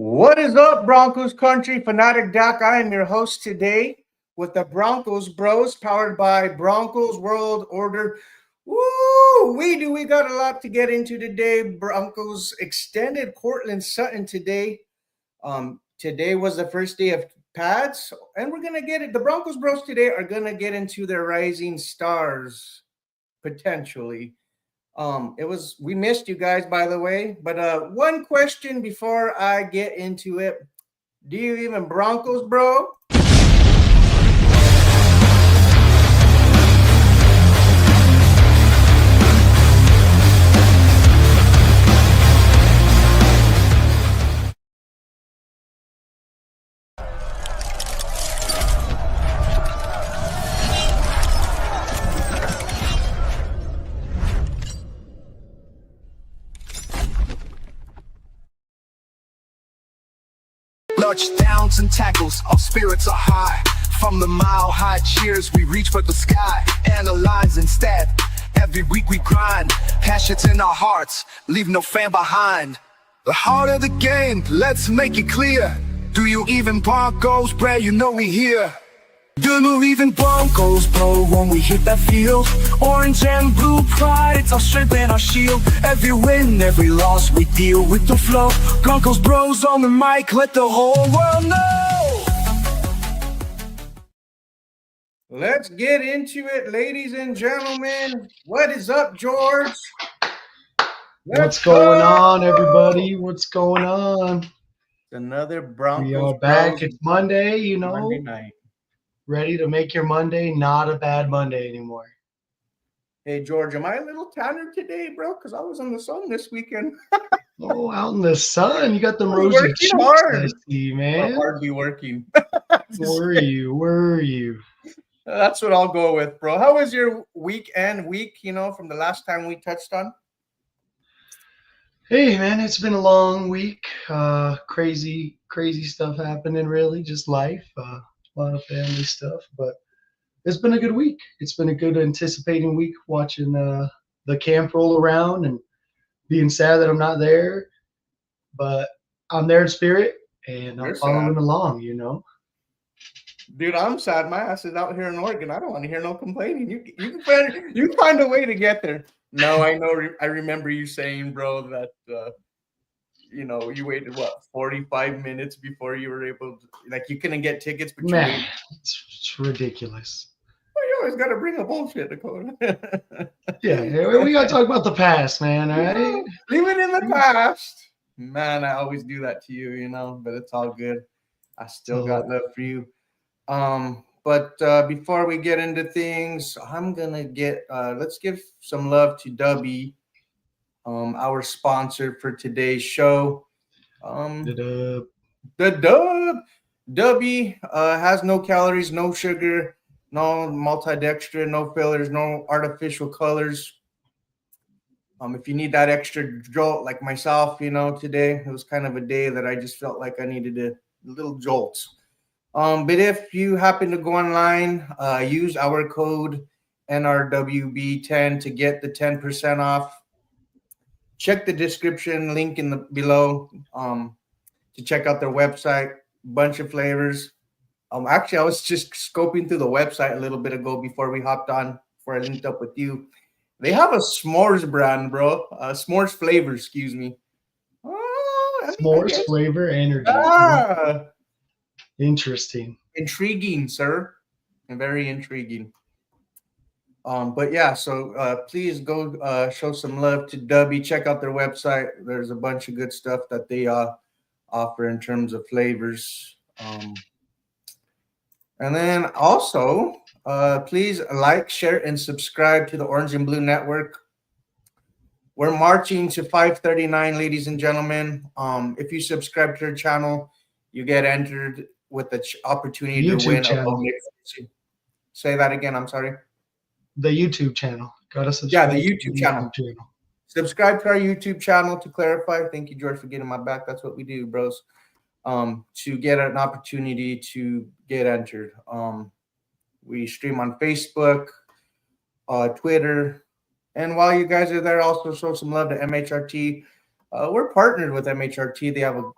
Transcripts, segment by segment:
What is up, Broncos Country? Fanatic Doc. I am your host today with the Broncos Bros, powered by Broncos World Order. Woo! We got a lot to get into today. Broncos extended Cortland Sutton today. Today was the first day of pads, and we're gonna get it. The Broncos Bros today are gonna get into their rising stars potentially. We missed you guys, by the way. But one question before I get into it: do you even Broncos, bro? Large downs and tackles, our spirits are high. From the mile-high cheers, we reach for the sky. Analyze instead, every week we grind. Passions in our hearts, leave no fan behind. The heart of the game, let's make it clear. Do you even Broncos, bro? You know we here. Do you even Broncos, bro, when we hit that field? Orange and blue pride, it's our strength and our shield. Every win, every loss, we deal with the flow. Broncos bros on the mic, let the whole world know. Let's get into it, ladies and gentlemen. What is up, George? What's going on, everybody? What's going on? Another Broncos. We are back. Bros It's Monday, Monday night. ready to make your Monday not a bad Monday anymore. Hey, George, am I a little tanner today, bro? Because I was in the sun this weekend. Oh, out in the sun, you got them I was rosy working cheeks, hard. I see, I'm man. hardly working. Where are you? Where are you? That's what I'll go with, bro. How was your week, from the last time we touched on? Hey, man, it's been a long week. Crazy stuff happening, really. Just life. A lot of family stuff, but it's been a good week. It's been a good anticipating week watching the camp roll around and being sad that I'm not there, but I'm there in spirit and I'm You're following sad. along. Dude, I'm sad. My ass is out here in Oregon. I don't want to hear no complaining. You can find a way to get there. No, I know. I remember you saying, bro, that you waited 45 minutes before you were able to, like, you couldn't get tickets, but you Man, waited. it's ridiculous. Well, you always got to bring a bullshit, Dakota. Yeah, we gotta talk about the past, man. All right. Leave it in the past. Man, I always do that to you, but it's all good. I still got love for you. But before we get into things, I'm gonna let's give some love to Dubby, our sponsor for today's show. The The Dubby has no calories, no sugar, no multidextrin, no fillers, no artificial colors. If you need that extra jolt, like myself, today it was kind of a day that I just felt like I needed a little jolt. But if you happen to go online, use our code NRWB10 to get the 10% off. Check the description link in the below to check out their website. Bunch of flavors. Actually, I was just scoping through the website a little bit ago before we hopped on, before I linked up with you. They have a s'mores brand, bro. S'mores flavor, excuse me. s'mores flavor energy. Interesting. Intriguing, sir. And very intriguing. But yeah, so please go show some love to Dubby. Check out their website. There's a bunch of good stuff that they offer in terms of flavors. And then also, please like, share, and subscribe to the Orange and Blue Network. We're marching to 539, ladies and gentlemen. If you subscribe to our channel, you get entered with the opportunity YouTube to win channel. Say that again. I'm sorry. The YouTube channel. Gotta subscribe. Yeah, the YouTube channel. Subscribe to our YouTube channel to clarify. Thank you, George, for getting my back. That's what we do, bros. To get an opportunity to get entered. We stream on Facebook, Twitter, and while you guys are there, also show some love to MHRT. We're partnered with MHRT. They have a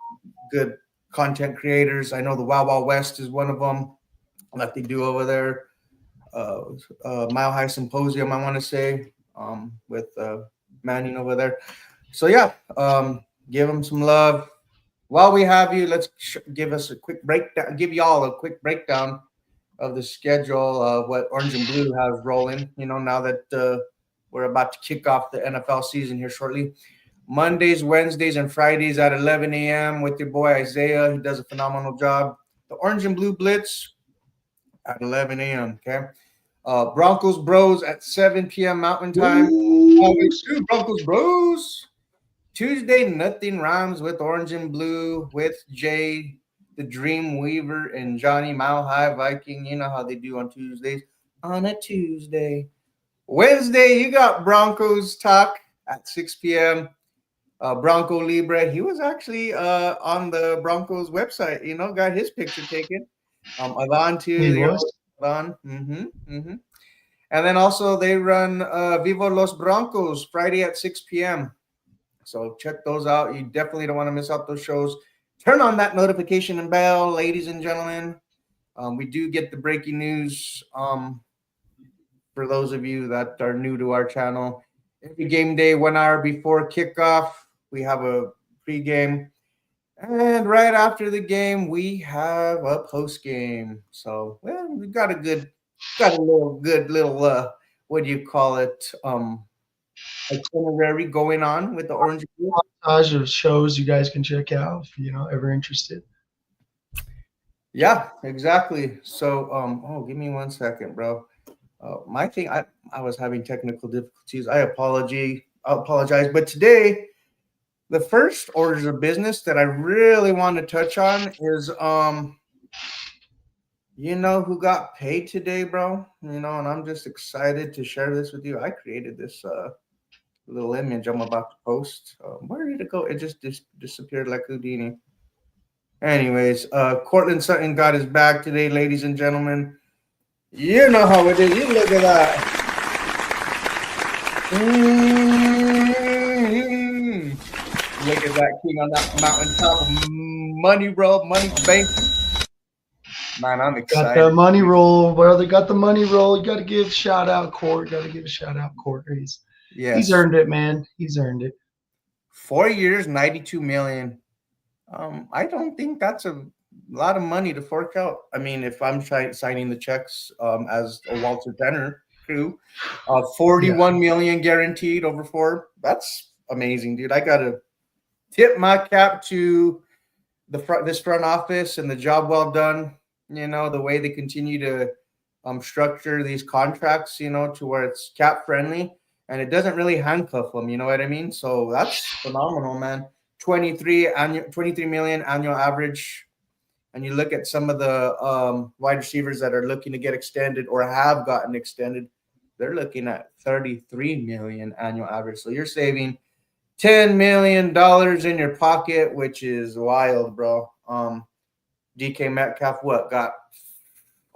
good content creators. I know the Wow Wow West is one of them that they do over there. Mile High Symposium, I want to say, with Manning over there. So yeah, give them some love. While we have you, let's give us a quick breakdown. Give y'all a quick breakdown of the schedule of what Orange and Blue has rolling. You know, now that we're about to kick off the NFL season here shortly. Mondays, Wednesdays, and Fridays at 11 a.m. with your boy Isaiah. He does a phenomenal job. The Orange and Blue Blitz at 11 a.m. Okay. Broncos Bros at 7 p.m. Mountain Time. Broncos Bros. Tuesday, Nothing Rhymes with Orange and Blue with Jay, the Dream Weaver, and Johnny Mile High Viking. You know how they do on Tuesdays. On a Tuesday. Wednesday, you got Broncos Talk at 6 p.m. Bronco Libre, he was actually on the Broncos website, you know, got his picture taken. Ivan too. He was. Ivan. And then also they run Vivo Los Broncos Friday at 6 p.m. So check those out. You definitely don't want to miss out those shows. Turn on that notification and bell, ladies and gentlemen. We do get the breaking news for those of you that are new to our channel. Every game day, 1 hour before kickoff, we have a pregame. And right after the game, we have a post game. So, well, we got a good little what do you call it? Itinerary going on with the Orange Blue. Montage of shows you guys can check out if ever interested. Yeah, exactly. So, give me 1 second, bro. My thing, I was having technical difficulties. I apologize. But today, the first orders of business that I really want to touch on is you know who got paid today, bro? You know, and I'm just excited to share this with you. I created this little image I'm about to post. Where did it go? It just disappeared like Houdini. Anyways, Cortland Sutton got his bag today, ladies and gentlemen. You know how it is. You look at that. Look at that king on that mountaintop. Money, bro. Money bank. Man, I'm excited. Got the money roll, brother. Got the money roll. You got to give shout out Court. Got to give a shout out Court. He's earned it, man. He's earned it. 4 years, 92 million. I don't think that's a lot of money to fork out. I mean, if I'm signing the checks as a Walter Denner crew, 41 million guaranteed over 4. That's amazing, dude. I gotta tip my cap to this front office and the job well done. You know, the way they continue to structure these contracts, you know, to where it's cap friendly and it doesn't really handcuff them. You know what I mean? So that's phenomenal, man. 23 million annual average. And you look at some of the wide receivers that are looking to get extended or have gotten extended, they're looking at 33 million annual average. So you're saving $10 million in your pocket, which is wild, bro. DK Metcalf, got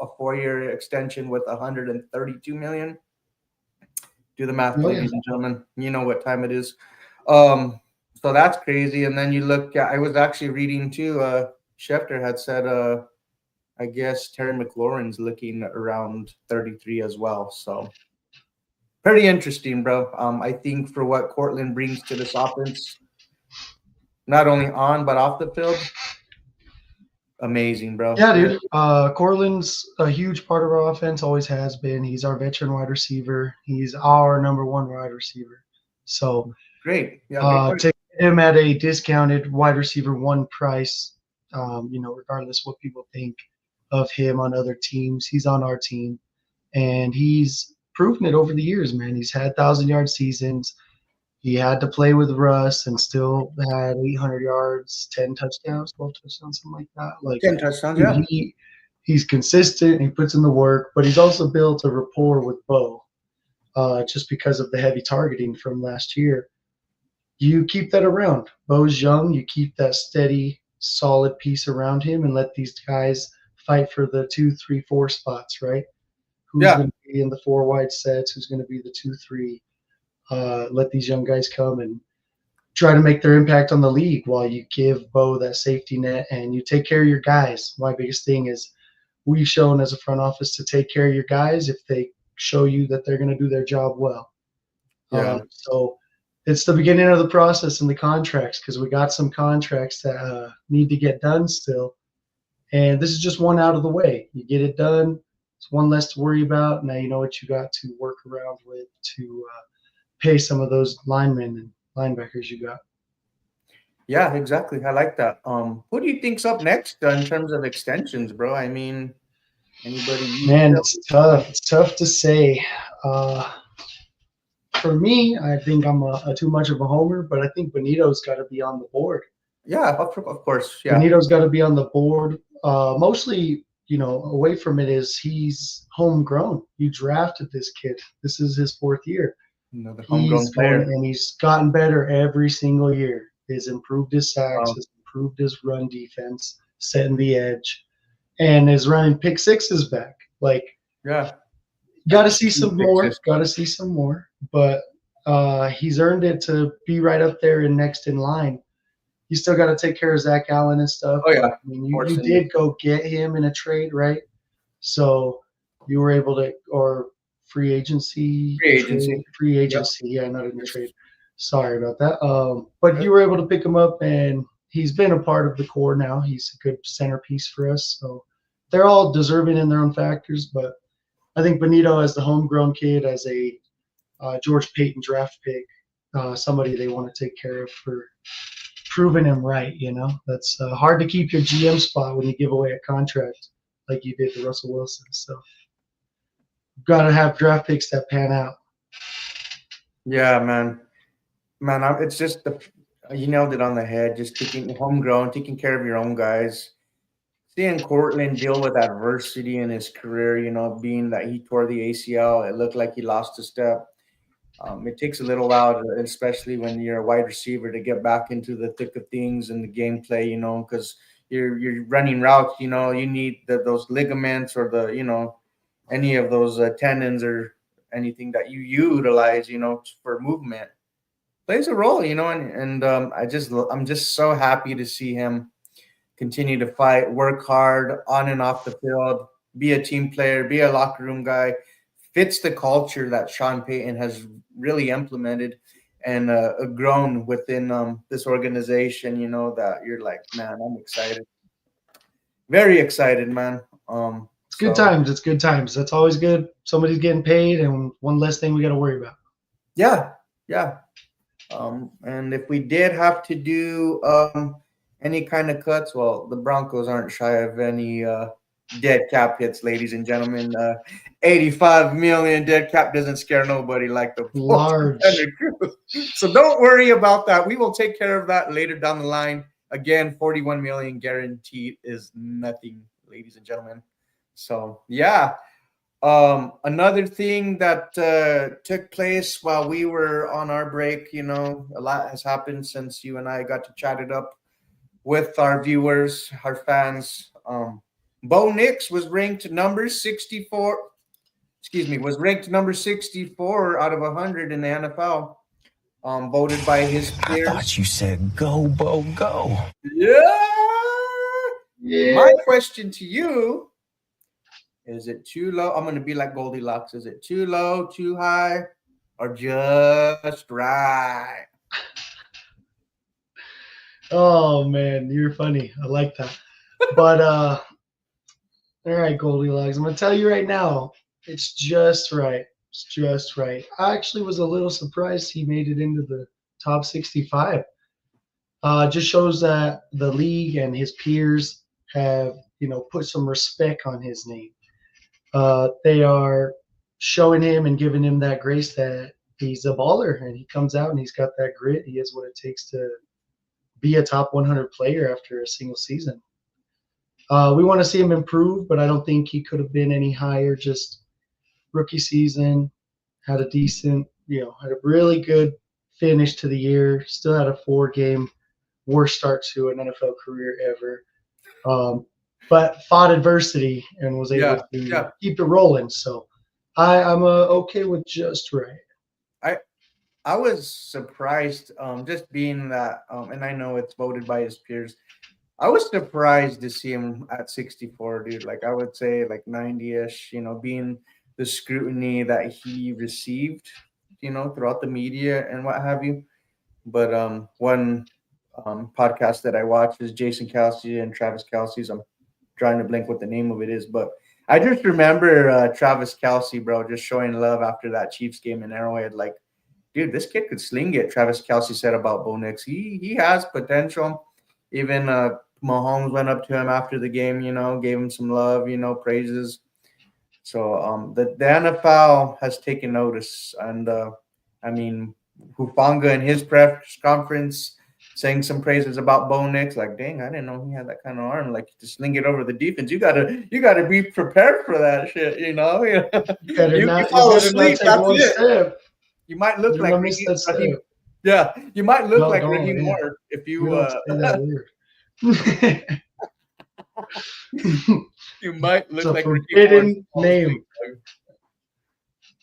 a 4-year extension with 132 million. Do the math, ladies and gentlemen. You know what time it is. So that's crazy. And then you look at, I was actually reading too, Schefter had said, I guess Terry McLaurin's looking around 33 as well. So pretty interesting, bro. I think for what Cortland brings to this offense, not only on but off the field, amazing, bro. Yeah, dude. Cortland's a huge part of our offense, always has been. He's our veteran wide receiver. He's our number 1 wide receiver. So great. Yeah, to get him at a discounted wide receiver 1 price, regardless what people think of him on other teams, he's on our team, and he's proven it over the years, man. He's had 1,000-yard seasons. He had to play with Russ and still had 800 yards, 10 touchdowns, 12 touchdowns, something like that. Like 10 touchdowns, yeah. He's consistent. He puts in the work, but he's also built a rapport with Bo, just because of the heavy targeting from last year. You keep that around. Bo's young. You keep that steady, solid piece around him and let these guys fight for the 2, 3, 4 spots, right? Who's going to be in the 4 wide sets? Who's going to be the 2, 3? Let these young guys come and try to make their impact on the league while you give Bo that safety net and you take care of your guys. My biggest thing is we've shown as a front office to take care of your guys if they show you that they're going to do their job well. Yeah. So it's the beginning of the process in the contracts because we got some contracts that need to get done still. And this is just one out of the way. You get it done. It's one less to worry about. Now you know what you got to work around with to pay some of those linemen and linebackers you got. Yeah, exactly. I like that. Who do you think's up next in terms of extensions, bro? I mean, anybody? Man, it's tough. It's tough to say. For me, I think I'm a too much of a homer, but I think Benito's got to be on the board. Yeah, of course. Yeah. Benito's got to be on the board. Mostly, away from it is he's homegrown. You drafted this kid. This is his 4th year. Another homegrown player. And he's gotten better every single year. He's improved his sacks, Wow. has improved his run defense, setting the edge, and is running pick sixes back. Like, Yeah. got to see some more. Sixes. Got to see some more. But he's earned it to be right up there and next in line. You still got to take care of Zach Allen and stuff. Oh, yeah. I mean, you did go get him in a trade, right? So you were able to, or free agency. Yep. Yeah, not in a trade. Sorry about that. But you were able to pick him up, and he's been a part of the core now. He's a good centerpiece for us. So they're all deserving in their own factors. But I think Benito, as the homegrown kid, as a George Payton draft pick, somebody they want to take care of for proving him right. That's hard to keep your GM spot when you give away a contract like you did to Russell Wilson. So got to have draft picks that pan out. Yeah, man. It's just you nailed it on the head. Just taking care of your own guys. Seeing Cortland deal with adversity in his career, being that he tore the ACL, it looked like he lost a step. It takes a little while, especially when you're a wide receiver, to get back into the thick of things and the gameplay, because you're running routes. You need those ligaments or any of those tendons or anything that you utilize, for movement. Plays a role, and I'm just so happy to see him continue to fight, work hard on and off the field, be a team player, be a locker room guy. Fits the culture that Sean Payton has really implemented and grown within this organization. That you're like, man, I'm excited, very excited, man. It's good times. It's good times. That's always good. Somebody's getting paid, and one less thing we got to worry about. Yeah. And if we did have to do any kind of cuts, well, the Broncos aren't shy of any dead cap hits, ladies and gentlemen. 85 million dead cap doesn't scare nobody like the large. So don't worry about that. We will take care of that later down the line. Again, 41 million guaranteed is nothing, ladies and gentlemen. So yeah. Another thing that took place while we were on our break, a lot has happened since you and I got to chat it up with our viewers, our fans. Bo Nix was ranked number 64. Was ranked number 64 out of 100 in the NFL. Voted by his peers. I thought you said go, Bo, go. Yeah. My question to you: is it too low? I'm going to be like Goldilocks. Is it too low, too high, or just right? Oh, man, you're funny. I like that. But, all right, Goldilocks, I'm going to tell you right now, it's just right. It's just right. I actually was a little surprised he made it into the top 65. Just shows that the league and his peers have, put some respect on his name. They are showing him and giving him that grace that he's a baller and he comes out and he's got that grit. He has what it takes to be a top 100 player after a single season. We want to see him improve, but I don't think he could have been any higher. Just rookie season, had a decent, had a really good finish to the year. Still had a 4-game worst start to an NFL career ever. But fought adversity and was able to keep it rolling. So I'm okay with just right. I was surprised, just being that, and I know it's voted by his peers. I was surprised to see him at 64, dude. Like I would say, like 90-ish. Being the scrutiny that he received, throughout the media and what have you. But one podcast that I watch is Jason Kelsey and Travis Kelsey's. I'm trying to blank what the name of it is, but I just remember Travis Kelsey, bro, just showing love after that Chiefs game in Arrowhead. Like, dude, this kid could sling it. Travis Kelsey said about Bo Nix. He has potential. Even Mahomes went up to him after the game, gave him some love, praises. So the NFL has taken notice, and I mean, Hufanga in his press conference saying some praises about Bo Nix. Like, dang, I didn't know he had that kind of arm. Like, to sling it over the defense, you gotta be prepared for that shit. You fall You better not asleep. take That's one it. step. You might You look don't like want to miss that Raheem. step. Yeah, you might look No, like don't. Raheem Yeah. Moore if We you don't say that weird. you might look It's a like Raheem Moore if you forbidden fall name. asleep.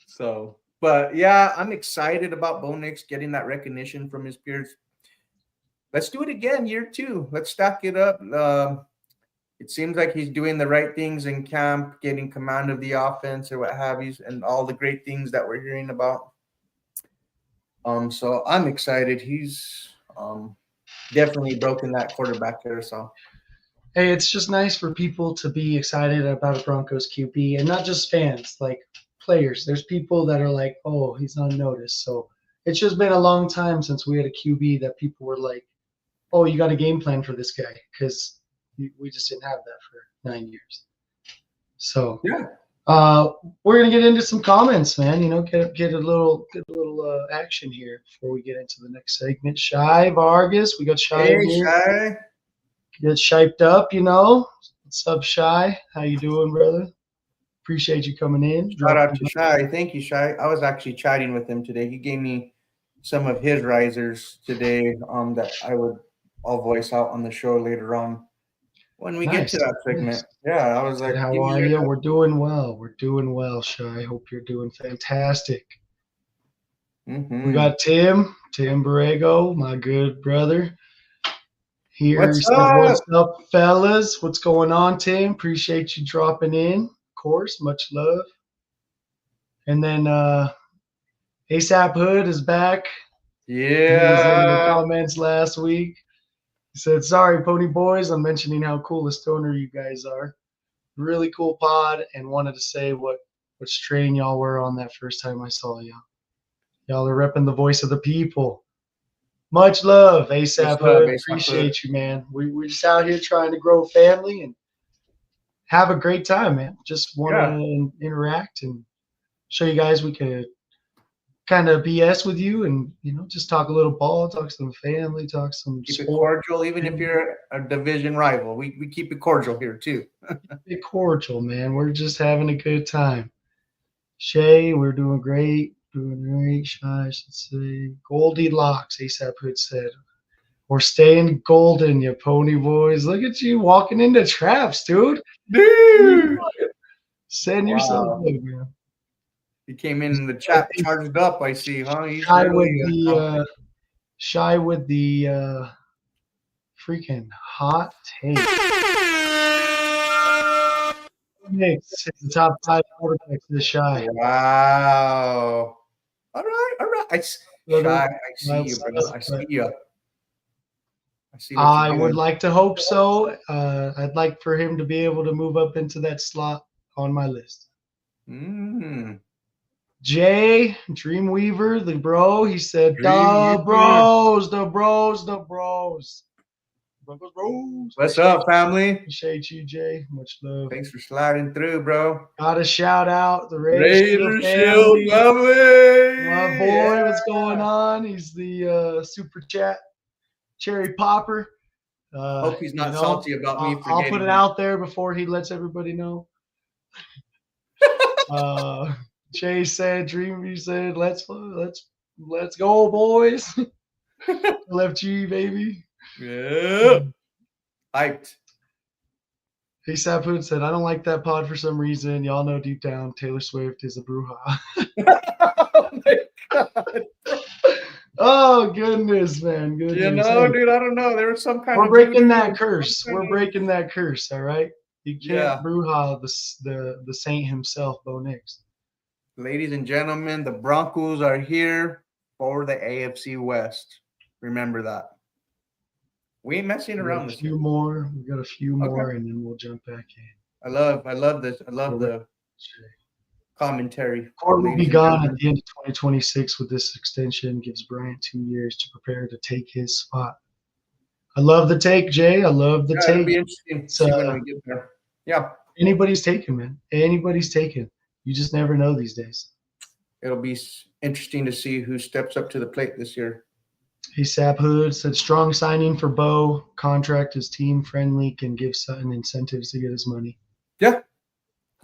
So, but yeah, I'm excited about Bo Nix getting that recognition from his peers. Let's do it again, year two. Let's stack it up. It seems like he's doing the right things in camp, getting command of the offense or what have you, and all the great things that we're hearing about. So I'm excited. He's definitely broken that quarterback carousel. Hey, it's just nice for people to be excited about a Broncos QB and not just fans, like players. There's people that are like, oh, he's unnoticed. So it's just been a long time since we had a QB that people were like, oh, you got a game plan for this guy because we just didn't have that for 9 years. So Yeah. we're gonna get into some comments, man. Get a little action here before we get into the next segment. Shy Vargas, we got Shy in Hey, here. Shy. Get shaped up, What's up, Shy? How you doing, brother? Appreciate you coming in. Shout out to Shy. Thank you, Shy. I was actually chatting with him today. He gave me some of his risers today that I'll voice out on the show later on when we get to that segment. Nice. Yeah, I was like, How give me are your- you? We're doing well. We're doing well, Shy. Hope you're doing fantastic. We got Tim Borrego, my good brother. Here he What's says, up? "What's up, fellas? What's going on, Tim? Appreciate you dropping in. Of course, much love." And then ASAP Hood is back. He was in the Yeah. comments last week. He said, "Sorry, Pony Boys. I'm mentioning how cool a stoner you guys are. Really cool pod, and wanted to say what strain y'all were on that first time I saw y'all. Y'all are repping the voice of the people. Much love, ASAP What's up, Hood. A$AP Appreciate you, man. We're just out here trying to grow a family and have a great time, man. Just want to interact and show you guys we could kind of BS with you and just talk a little ball, talk some family, talk some Keep it sport. cordial, even if you're a division rival. We keep it cordial here too. Be cordial, man. We're just having a good time. Shay, we're doing great. Doing great. Shy, I should say. Goldilocks, ASAP Hood said. We're staying golden, you pony boys. Look at you walking into traps, dude. Dude. Send yourself Wow. in, man. He came in the chat charged up, I see, huh? He's Shy really with the freaking hot take. Mix the top 5 quarterbacks this Shy. wow. All right. Shy, I see you, bro. I see you. I see what I you're would doing. like to hope so. I'd like for him to be able to move up into that slot on my list. Jay Dreamweaver, the bro, he said, the bros. Broncos bros. What's up, family? Appreciate you, Jay. Much love. Thanks for sliding through, bro. Gotta shout out the Raider Shield Shield family. family. My boy, what's going on? He's the super chat cherry popper. Hope he's not salty about me forgetting. I'll put it out there before he lets everybody know. Jay said, Dreamy said, let's go, boys. Left G, baby. Yeah. Hyped. ASAP Hood said, I don't like that pod for some reason. Y'all know deep down Taylor Swift is a bruja. Oh my god. Oh, goodness, man. Goodness. You know, dude, I don't know. There was some kind We're of breaking voodoo that or curse. some We're kind of- breaking that curse, all right? You Yeah. can't bruja the saint himself, Bo Nix. Ladies and gentlemen, the Broncos are here for the AFC West. Remember that. We ain't messing We got around a this year. few more. We got a few more, and then we'll jump back in. I love this. I love the commentary. Court will ladies be and gone gentlemen. at the end of 2026 with this extension. Gives Bryant 2 years to prepare to take his spot. I love the take, Jay. I love the Yeah, it'll take. be interesting to It's, see when we get there. Yeah, anybody's taken, man. Anybody's taken. You just never know these days. it'll be interesting to see who steps up to the plate this year. ASAP Hood said strong signing for Bo. Contract is team friendly, can give Sutton incentives to get his money. Yeah.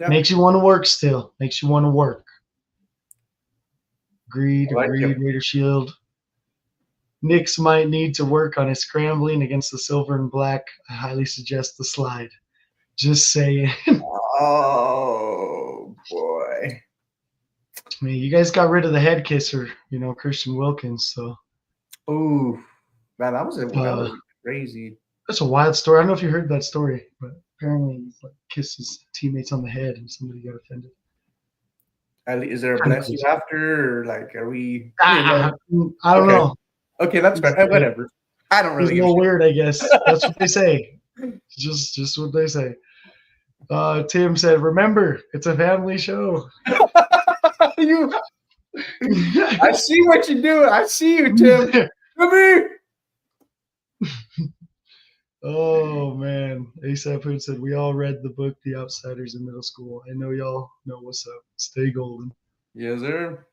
Yeah. Makes you want to work still. Makes you want to work. Agreed, I like agreed, it. Raider Shield. Knicks might need to work on his scrambling against the silver and black. I highly suggest the slide. Just saying. Oh boy. I mean, you guys got rid of the head kisser, Christian Wilkins. So Ooh, man, that was crazy. that's a wild story. I don't know if you heard that story, but apparently he kissed his teammates on the head and somebody got offended. Is there a bless you after, or like, are we? I don't know. Okay, that's fair. Whatever. I don't He's really. a little weird, I guess. That's what they say. Just what they say. Tim said, "Remember, it's a family show." I see what you do. I see you, Tim. Come here. Oh man, ASAP Hood said, "We all read the book The Outsiders in middle school. I know y'all know what's up. Stay golden." Yes, sir.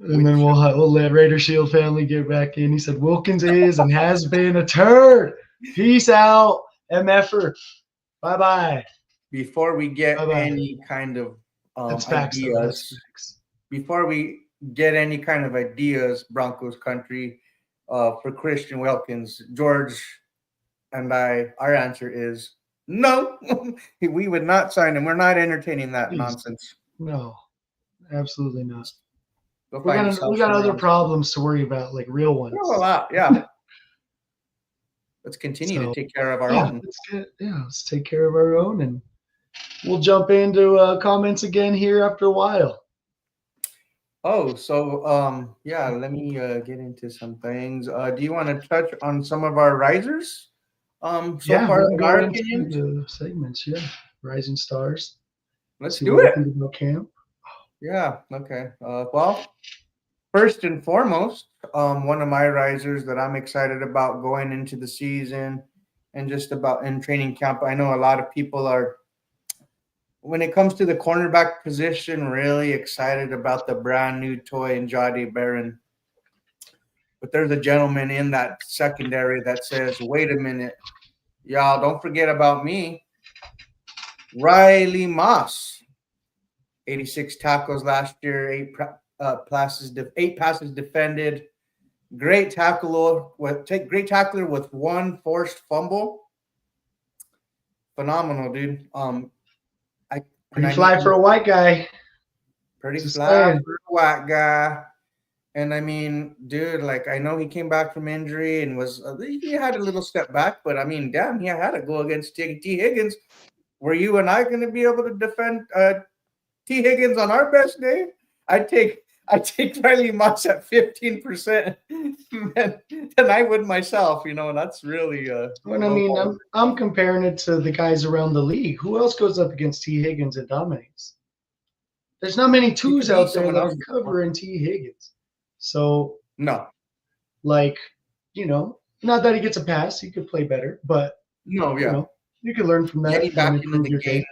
And then we'll let Raider Shield family get back in. He said, "Wilkins is and has been a turd. Peace out, MFer. Bye bye." Before we get Bye-bye. any kind of That's facts, though. ideas, That's facts. before we get any kind of ideas, Broncos Country, for Christian Wilkins, George and our answer is no. We would not sign him. We're not entertaining that Please. nonsense. No, absolutely not. Go We find got yourself other somewhere else. problems to worry about, like real ones. Oh, wow. Yeah. Let's continue to take care of our own. Let's take care of our own, and we'll jump into comments again here after a while. Oh, so yeah, let me get into some things. Do you want to touch on some of our risers? So far, we'll in go our into opinion, the segments. Yeah, Rising Stars. let's See do what we it. think about camp. Yeah. Okay. Well, first and foremost, one of my risers that I'm excited about going into the season and just about in training camp. I know a lot of people are, when it comes to the cornerback position, really excited about the brand new toy in Jahdae Barron. But there's a gentleman in that secondary that says, wait a minute, y'all, don't forget about me. Riley Moss, 86 tackles last year, 8 passes defended. Great tackler with 1 forced fumble. Phenomenal, dude. Pretty fly for a white guy. Pretty Just fly saying. for a white guy. And I mean, dude, like, I know he came back from injury and he had a little step back, but I mean, damn, he had to go against T. Higgins. Were you and I going to be able to defend T. Higgins on our best day? I take Riley Moss at 15% than I would myself. And that's really. When I mean, I'm comparing it to the guys around the league. Who else goes up against T. Higgins and dominates? There's not many twos out there that are covering T. Higgins. So no, like, not that he gets a pass, he could play better, but no, yeah, you can learn from that. Getting back into the game.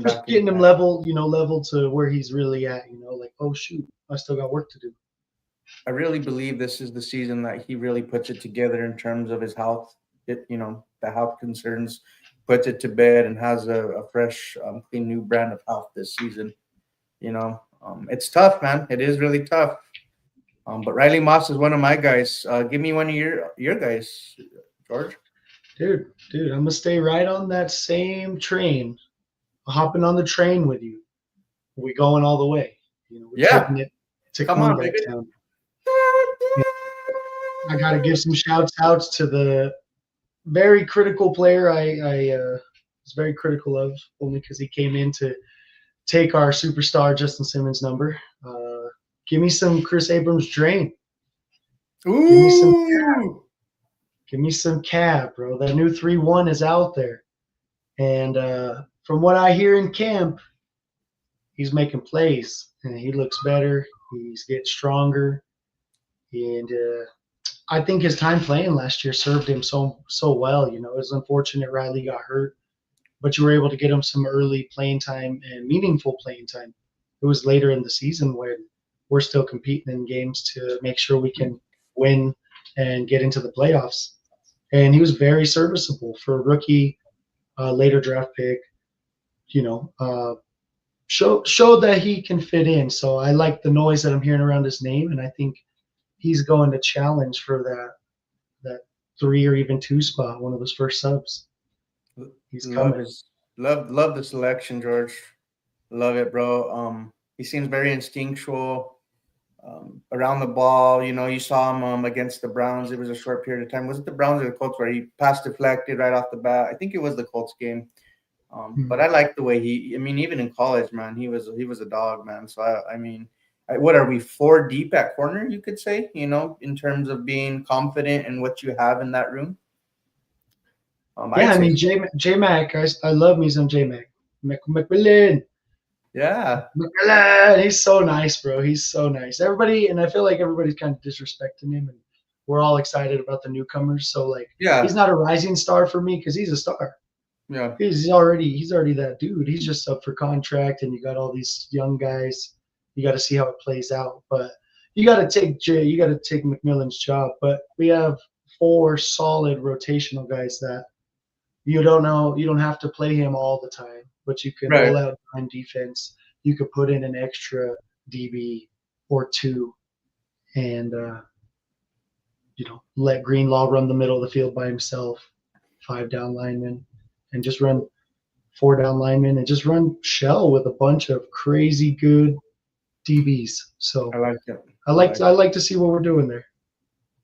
Just getting him level to where he's really at, like, oh shoot, I still got work to do. I really believe this is the season that he really puts it together in terms of his health. The health concerns, puts it to bed and has a fresh, clean new brand of health this season. It's tough, man. It is really tough. But Riley Moss is one of my guys. Give me one of your guys, George. Dude, I'm gonna stay right on that same train, hopping on the train with you. We're going all the way. We're Yeah, taking it to come on, comeback baby. town. I got to give some shouts outs to the very critical player I was very critical of, only because he came in to take our superstar Justin Simmons number. Give me some Chris Abrams drain. Give me some Ooh. give me some cab, bro. That new 3-1 is out there. And from what I hear in camp, he's making plays and he looks better. He's getting stronger. And I think his time playing last year served him so well. It was unfortunate Riley got hurt, but you were able to get him some early playing time and meaningful playing time. It was later in the season when we're still competing in games to make sure we can win and get into the playoffs. And he was very serviceable for a rookie, later draft pick. Showed that he can fit in. So I like the noise that I'm hearing around his name, and I think he's going to challenge for that 3 or even 2 spot, one of those first subs. He's Love coming. his love the selection, George. Love it, bro. He seems very instinctual around the ball. You saw him against the Browns. It was a short period of time. Was it the Browns or the Colts where he pass deflected right off the bat? I think it was the Colts game. But I like the way I mean, even in college, man, he was a dog, man. So I mean, what are we 4 deep at corner? You could say, in terms of being confident in what you have in that room. Yeah, I'd I say mean so. J Mac. I love me some J Mac. McMillan. Yeah, McMillan. He's so nice, bro. He's so nice. Everybody, and I feel like everybody's kind of disrespecting him, and we're all excited about the newcomers. So like, he's yeah, not a rising star for me because he's a star. yeah. He's already that dude. He's just up for contract, and you got all these young guys. You got to see how it plays out, but you got to take McMillan's job. But we have 4 solid rotational guys that you don't know. You don't have to play him all the time, but you can Right. roll out on defense. You could put in an extra DB or 2, and let Greenlaw run the middle of the field by himself, 5 down linemen, and just run 4 down linemen, and just run shell with a bunch of crazy good DBs. I So like it. I like to see what we're doing there.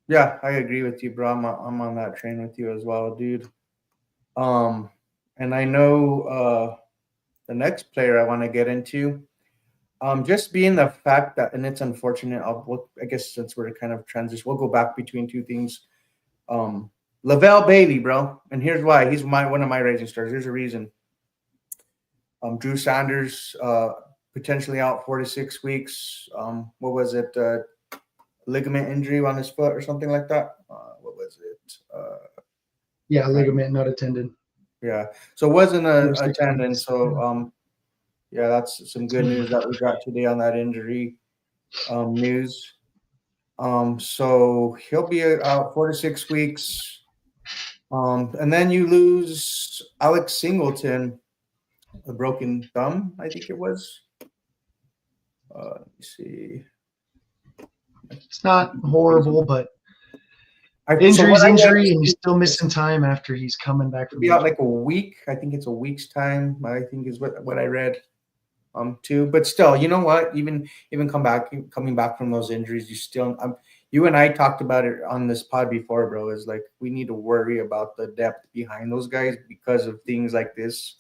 Yeah, I agree with you, bro. I'm on that train with you as well, dude. And I know the next player I want to get into, just being the fact that, and it's unfortunate. I guess since we're kind of transition, we'll go back between 2 things. Lavelle Bailey, bro, and here's why. He's one of my rising stars. There's a reason. Drew Sanders potentially out 4 to 6 weeks. What was it? Ligament injury on his foot or something like that. What was it? Yeah, ligament, not a tendon. Yeah. So it wasn't 4 to a 6 tendon. weeks. So yeah, that's some good news that we got today on that injury news. So he'll be out 4 to 6 weeks. And then you lose Alex Singleton, a broken thumb, I think it was. Let me see. It's not horrible, but So injury's what I read injury, is and he's still missing time after he's coming back to from be out injury. like a week. I think it's a week's time. I think is what I read. Too. But still, you know what? Even coming back from those injuries, you and I talked about it on this pod before, bro. Is like we need to worry about the depth behind those guys because of things like this.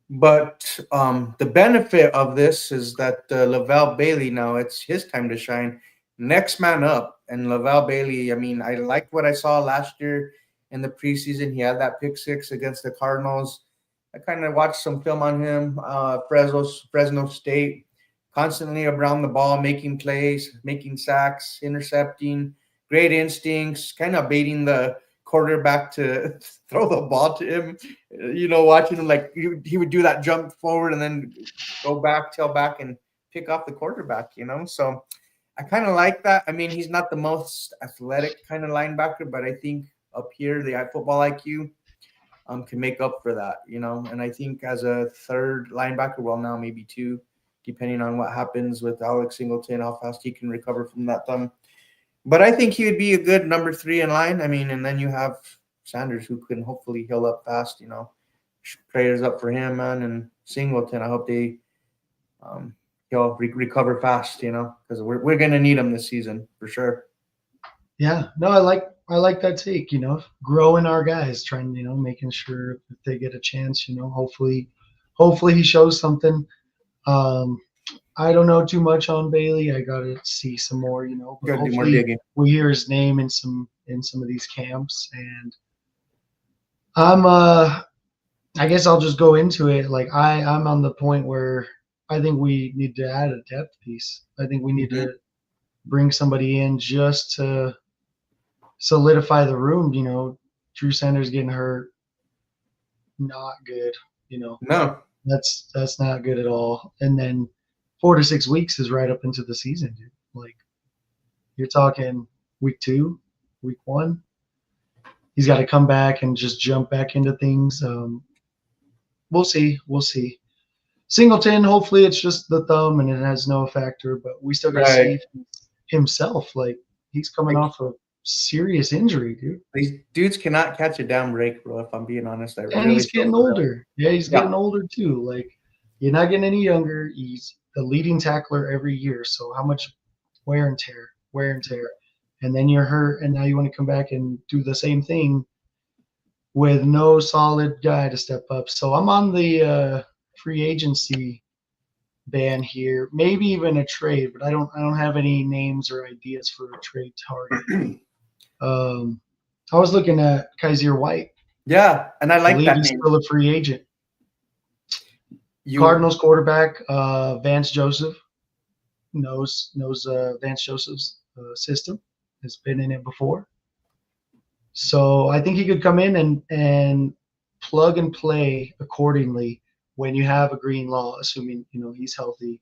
But the benefit of this is that Lavelle Bailey, now it's his time to shine. Next man up. And Lavelle Bailey, I mean, I liked what I saw last year in the preseason. He had that pick 6 against the Cardinals. I kind of watched some film on him. Fresno State, constantly around the ball, making plays, making sacks, intercepting, great instincts, kind of baiting the quarterback to throw the ball to him. Watching him like he would do that jump forward and then go back, tail back, and pick off the quarterback. So I kind of like that. I mean, he's not the most athletic kind of linebacker, but I think up here the football IQ can make up for that. And I think as a third linebacker, well, now maybe 2, depending on what happens with Alex Singleton, how fast he can recover from that thumb. But I think he would be a good number 3 in line. I mean, and then you have Sanders, who can hopefully heal up fast. Prayers up for him, man, and Singleton. I hope they he'll recover fast. Because we're gonna need him this season for sure. Yeah, no, I like that take. Growing our guys, trying, making sure if they get a chance, hopefully he shows something. I don't know too much on Bailey. I gotta see some more, but Gotta do more hopefully digging. we hear his name in some of these camps. And I'm I guess I'll just go into it. Like I'm on the point where I think we need to add a depth piece. I think we need to bring somebody in just to solidify the room. Drew Sanders getting hurt, not good. No. That's not good at all. And then 4 to 6 weeks is right up into the season, dude. Like, you're talking week 2, week 1. He's got to come back and just jump back into things. We'll see. Singleton, hopefully it's just the thumb and it has no factor, but we still got to see himself. Like, he's coming off a serious injury, dude. These dudes cannot catch a damn break, bro, if I'm being honest. And he's getting older. Yeah, he's getting older too. Like, you're not getting any younger. He's the leading tackler every year. So how much wear and tear. And then you're hurt, and now you want to come back and do the same thing with no solid guy to step up. So I'm on the free agency ban here. Maybe even a trade, but I don't have any names or ideas for a trade target. I was looking at Kaiser White. Yeah, and I like that. He's still a free agent. Cardinals quarterback Vance Joseph knows Vance Joseph's system. Has been in it before. So I think he could come in and plug and play accordingly when you have a Greenlaw, assuming he's healthy,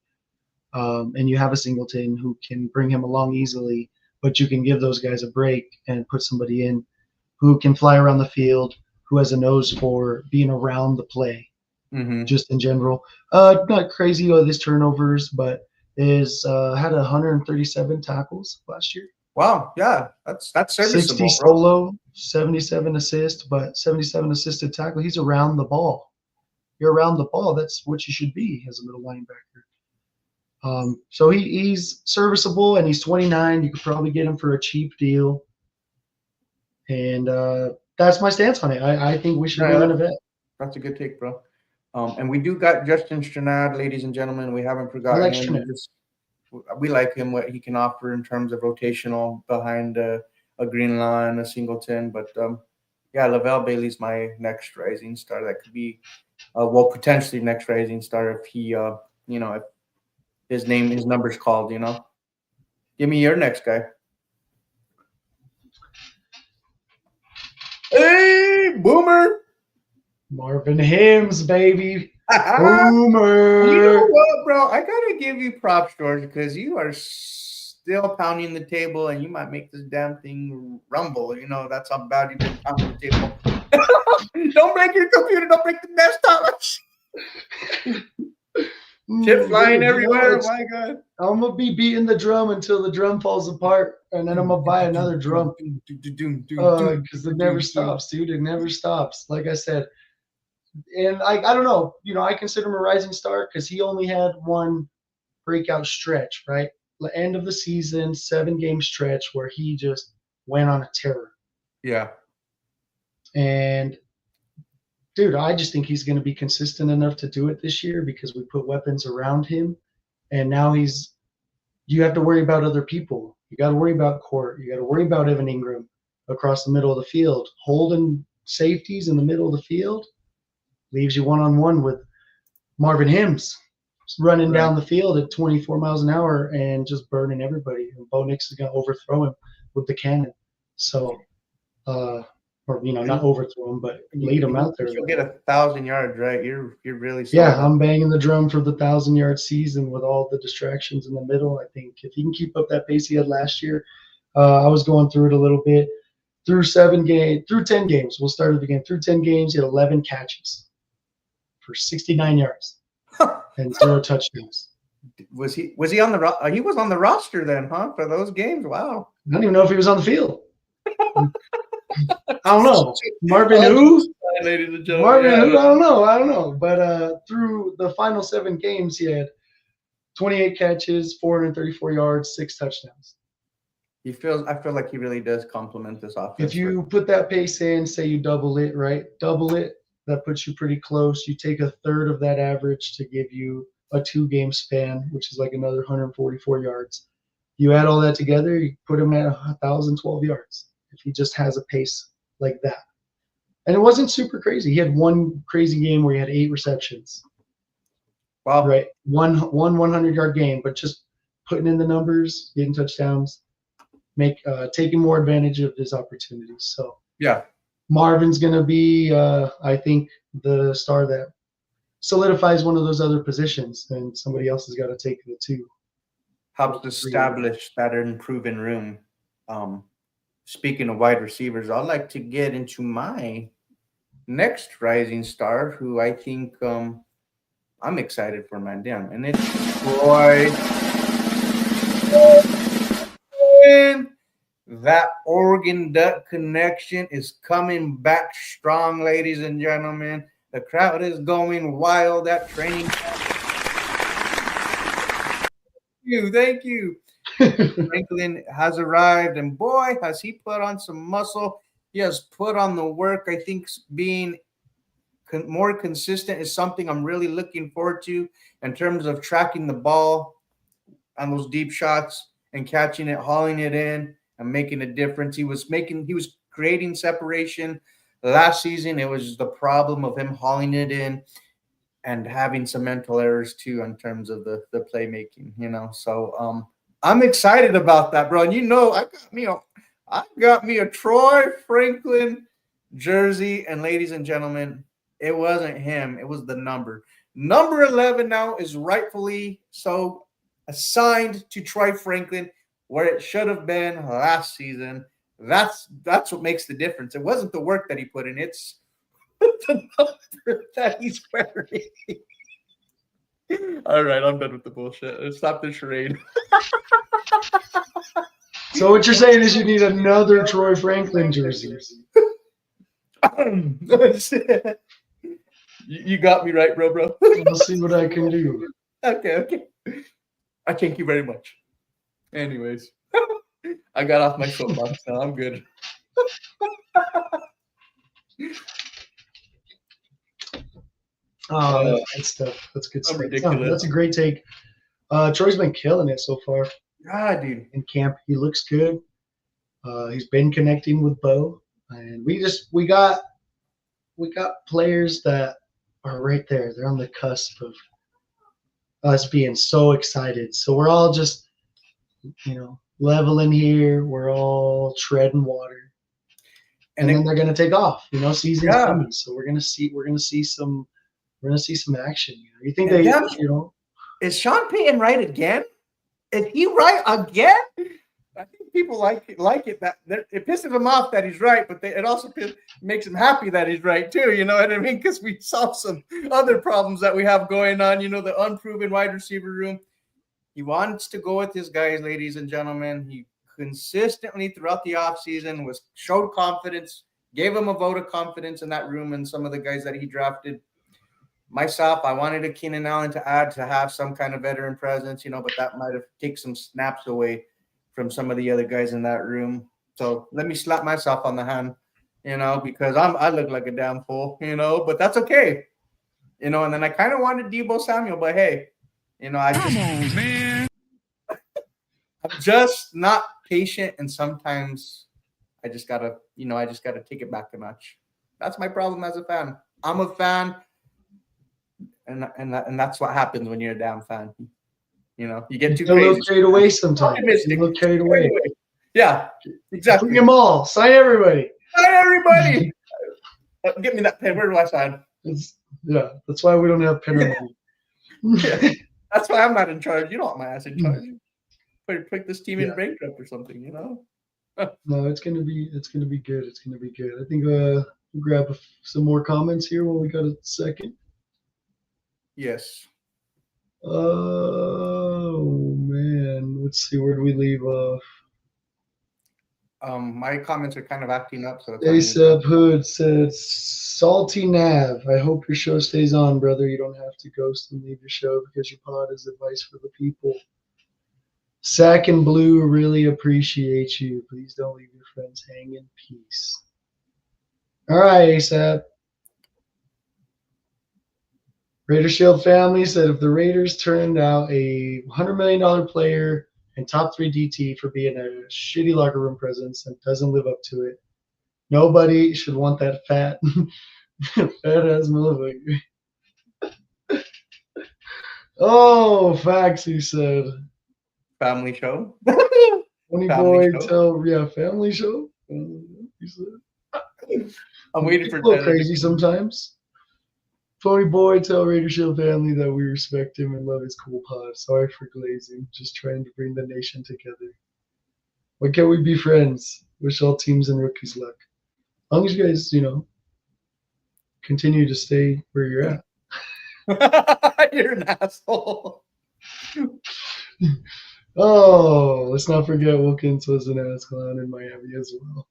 and you have a Singleton who can bring him along easily, but you can give those guys a break and put somebody in who can fly around the field, who has a nose for being around the play, just in general. Not crazy with his turnovers, but had 137 tackles last year. Wow, yeah, that's serviceable. 60 solo, 77 assists, but 77 assisted tackle. He's around the ball. You're around the ball. That's what you should be as a middle linebacker. So he's serviceable, and he's 29. You could probably get him for a cheap deal. And that's my stance on it. I think we should go in a vet. That's a good take, bro. And we do got Justin Stranad, ladies and gentlemen. We haven't forgotten him. We like him, what he can offer in terms of rotational behind a Greenlaw and a Singleton. But yeah, Lavelle Bailey's my next rising star. That could be, potentially next rising star if he, if his number's called. Give me your next guy. Hey, Boomer. Marvin Hims, baby. Boomer. You know what, bro? I gotta give you props, George, because you are still pounding the table, and you might make this damn thing rumble. That's how bad you've been pounding the table. Don't break your computer. Don't break the desktop. Shit flying everywhere. My God. I'm gonna be beating the drum until the drum falls apart, and then I'm gonna buy another drum. Because it never stops, dude. It never stops. Like I said. And I don't know, I consider him a rising star because he only had one breakout stretch, right? The end of the season, 7-game stretch where he just went on a terror. Yeah. And, dude, I just think he's going to be consistent enough to do it this year because we put weapons around him. And now you have to worry about other people. You got to worry about Court. You got to worry about Evan Ingram across the middle of the field. Holding safeties in the middle of the field leaves you one-on-one with Marvin Hims running down the field at 24 miles an hour and just burning everybody. And Bo Nix is going to overthrow him with the cannon. So, not overthrow him, but lead him out there. You'll get 1,000 yards, right? You're really solid. Yeah, I'm banging the drum for the 1,000-yard season with all the distractions in the middle. I think if he can keep up that pace he had last year, I was going through it a little bit. Through 10 games, we'll start at the beginning. Through 10 games, he had 11 catches for 69 yards and 0 touchdowns. Was he on the he was on the roster then, huh? For those games? Wow. I don't even know if he was on the field. I don't know. Marvin who? Ladies and gentlemen. Marvin Yeah. who? I don't know. But through the final 7 games, he had 28 catches, 434 yards, 6 touchdowns. I feel like he really does complement this offense. If you put that pace in, say you double it, right? Double it, that puts you pretty close. You take a third of that average to give you a 2-game span, which is like another 144 yards. You add all that together, you put him at 1,012 yards if he just has a pace like that. And it wasn't super crazy. He had one crazy game where he had 8 receptions. Wow. Right. One 100-yard game, but just putting in the numbers, getting touchdowns, taking more advantage of his opportunities. So Yeah. Marvin's going to be, I think, the star that solidifies one of those other positions, and somebody else has got to take the 2. Helps establish that unproven room. Speaking of wide receivers, I'd like to get into my next rising star, who I think I'm excited for, man. Damn. And it's Troy. That Oregon Duck connection is coming back strong, ladies and gentlemen. The crowd is going wild at training camp. Thank you. Franklin has arrived, and boy, has he put on some muscle. He has put on the work. I think being more consistent is something I'm really looking forward to in terms of tracking the ball on those deep shots and catching it, hauling it in, and making a difference. He was creating separation last season. It was the problem of him hauling it in and having some mental errors too in terms of the playmaking, So I'm excited about that, bro. And I got me a Troy Franklin jersey, and ladies and gentlemen, it wasn't him, it was the number. Number 11 now is rightfully so assigned to Troy Franklin, where it should have been last season. That's what makes the difference. It wasn't the work that he put in, it's the number that he's wearing. All right, I'm done with the bullshit. Let's stop the charade. So what you're saying is you need another Troy Franklin jersey. You got me right, bro. We'll see what I can do. Okay. I thank you very much. Anyways, I got off my soapbox now. I'm good. Oh, that's good stuff. That's good stuff. Ridiculous. That's a great take. Troy's been killing it so far. Ah, dude. In camp, he looks good. He's been connecting with Bo, and we got players that are right there. They're on the cusp of us being so excited. So we're all just, leveling here. We're all treading water, and then they're gonna take off. Season's coming, so we're gonna see some action. You think is Sean Payton right again? Is he right again? I think people like it that it pisses him off that he's right, but it also makes him happy that he's right too. You know what I mean? Because we saw some other problems that we have going on. The unproven wide receiver room. He wants to go with his guys, ladies and gentlemen. He consistently throughout the offseason showed confidence, gave him a vote of confidence in that room and some of the guys that he drafted. Myself, I wanted a Keenan Allen to add to have some kind of veteran presence, but that might have taken some snaps away from some of the other guys in that room. So let me slap myself on the hand, because I look like a damn fool, but that's okay. And then I kind of wanted Deebo Samuel, but hey, I'm just not patient, and sometimes I just gotta take it back a notch. That's my problem as a fan. I'm a fan. And that's what happens when you're a damn fan. You get too crazy. You look carried away sometimes. You look carried away. Yeah, exactly. Bring them all. Sign everybody. Sign everybody. Give me that pen. Where do I sign? That's why we don't have pen on. Yeah. That's why I'm not in charge. You don't want my ass in charge. Put this team in bankrupt or something. No, it's gonna be good. It's gonna be good. I think we'll grab some more comments here when we got a second. Yes. Oh man, let's see, where do we leave off? My comments are kind of acting up, so it's on you, bro. ASAP Hood said, Salty Nav, I hope your show stays on, brother. You don't have to ghost and leave your show because your pod is advice for the people. Sack and Blue really appreciate you. Please don't leave your friends hanging. Peace. All right, ASAP. Raider Shield family said if the Raiders turned out a $100 million player and top 3 DT for being a shitty locker room presence and doesn't live up to it, nobody should want that fat ass motherfucker. Oh, facts, he said. Family show. Funny Family boy, show. family show. He said. I'm waiting for People a little Tanner to crazy sometimes. Funny boy, tell Raider Shield family that we respect him and love his cool pod. Sorry for glazing. Just trying to bring the nation together. Why can't we be friends? Wish all teams and rookies luck. As long as you guys, continue to stay where you're at. You're an asshole. Oh, let's not forget Wilkins was an ass clown in Miami as well.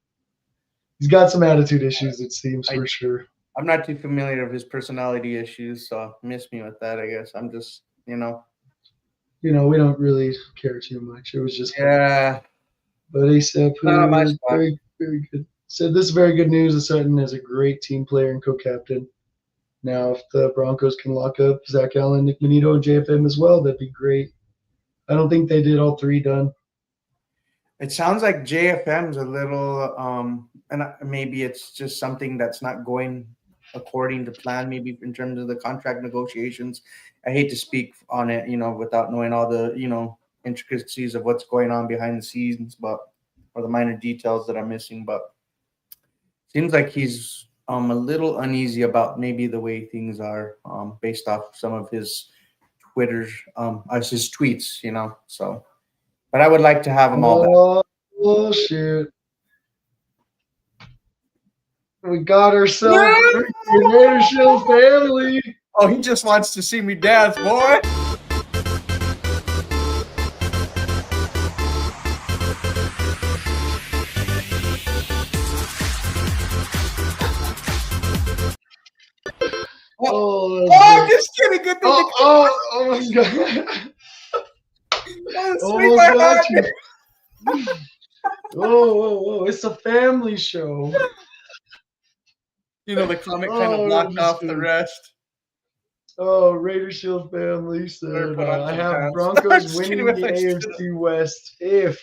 He's got some attitude issues, it seems, for sure. I'm not too familiar with his personality issues, so miss me with that, I guess. I'm just, We don't really care too much. It was just yeah. fun. But ASAP, Not my spot. very, very good. Said this is very good news. That Sutton is a great team player and co-captain. Now, if the Broncos can lock up Zach Allen, Nick Manito, and JFM as well, that'd be great. I don't think they did all 3 done. It sounds like JFM's a little, and maybe it's just something that's not going according to plan, maybe in terms of the contract negotiations. I hate to speak on it, without knowing all the, intricacies of what's going on behind the scenes, or the minor details that I'm missing. But seems like he's a little uneasy about maybe the way things are, based off some of his his tweets, so. But I would like to have them all back. Oh, shoot. We got ourselves a Raider Shield family. Oh, he just wants to see me dance, boy. Oh, just kidding. Good thing. Oh my God. Sweet my got heart. you. Whoa. It's a family show. The comment kind of blocked off the rest. Oh, Raider Shield family said, I have Broncos winning the AFC West if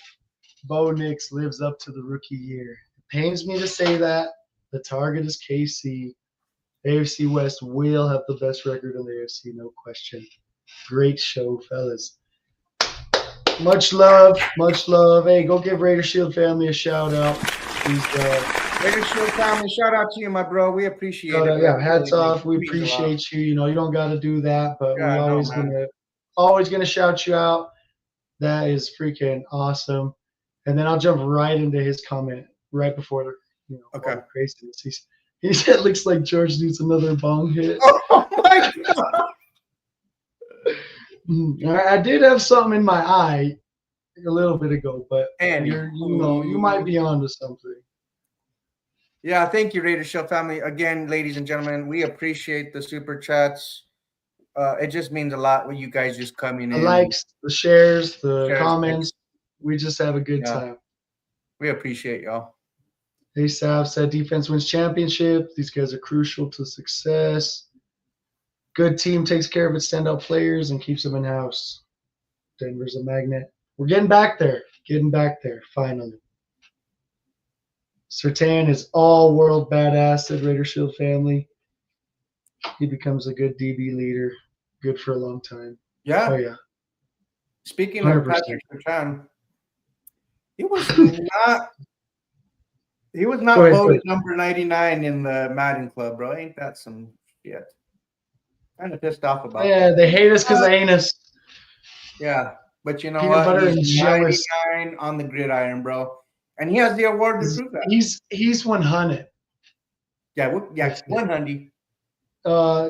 Bo Nix lives up to the rookie year. It pains me to say that. The target is KC. AFC West will have the best record in the AFC, no question. Great show, fellas. Much love. Hey, go give Raider Shield family a shout out. Please, Raider Shield family, shout out to you, my bro. We appreciate it. Yeah, hats off. We appreciate you. You don't got to do that, but we're always gonna shout you out. That is freaking awesome. And then I'll jump right into his comment right before okay. Craziness. He said, "Looks like George needs another bong hit." Oh my God! I did have something in my eye a little bit ago, but you might be onto something. Yeah, thank you, Raider Shield family. Again, ladies and gentlemen, we appreciate the super chats. It just means a lot when you guys just coming in. The likes, the shares, the comments. We just have a good time. We appreciate y'all. ASAP said defense wins championship. These guys are crucial to success. Good team takes care of its standout players and keeps them in-house. Denver's a magnet. We're getting back there. Finally. Sertan is all-world badass, said Raider Shield family. He becomes a good DB leader. Good for a long time. Yeah. Oh, yeah. Speaking 100%. Of Patrick Sertan, he was not voted number 99 in the Madden Club, bro. Ain't that some shit? Kind of pissed off about that. Yeah, they hate us because they ain't us. Yeah, but you know Peanut what? Butter He's and jealous. 99 on the gridiron, bro. And he has the award to prove that. He's 100. Yeah, 100.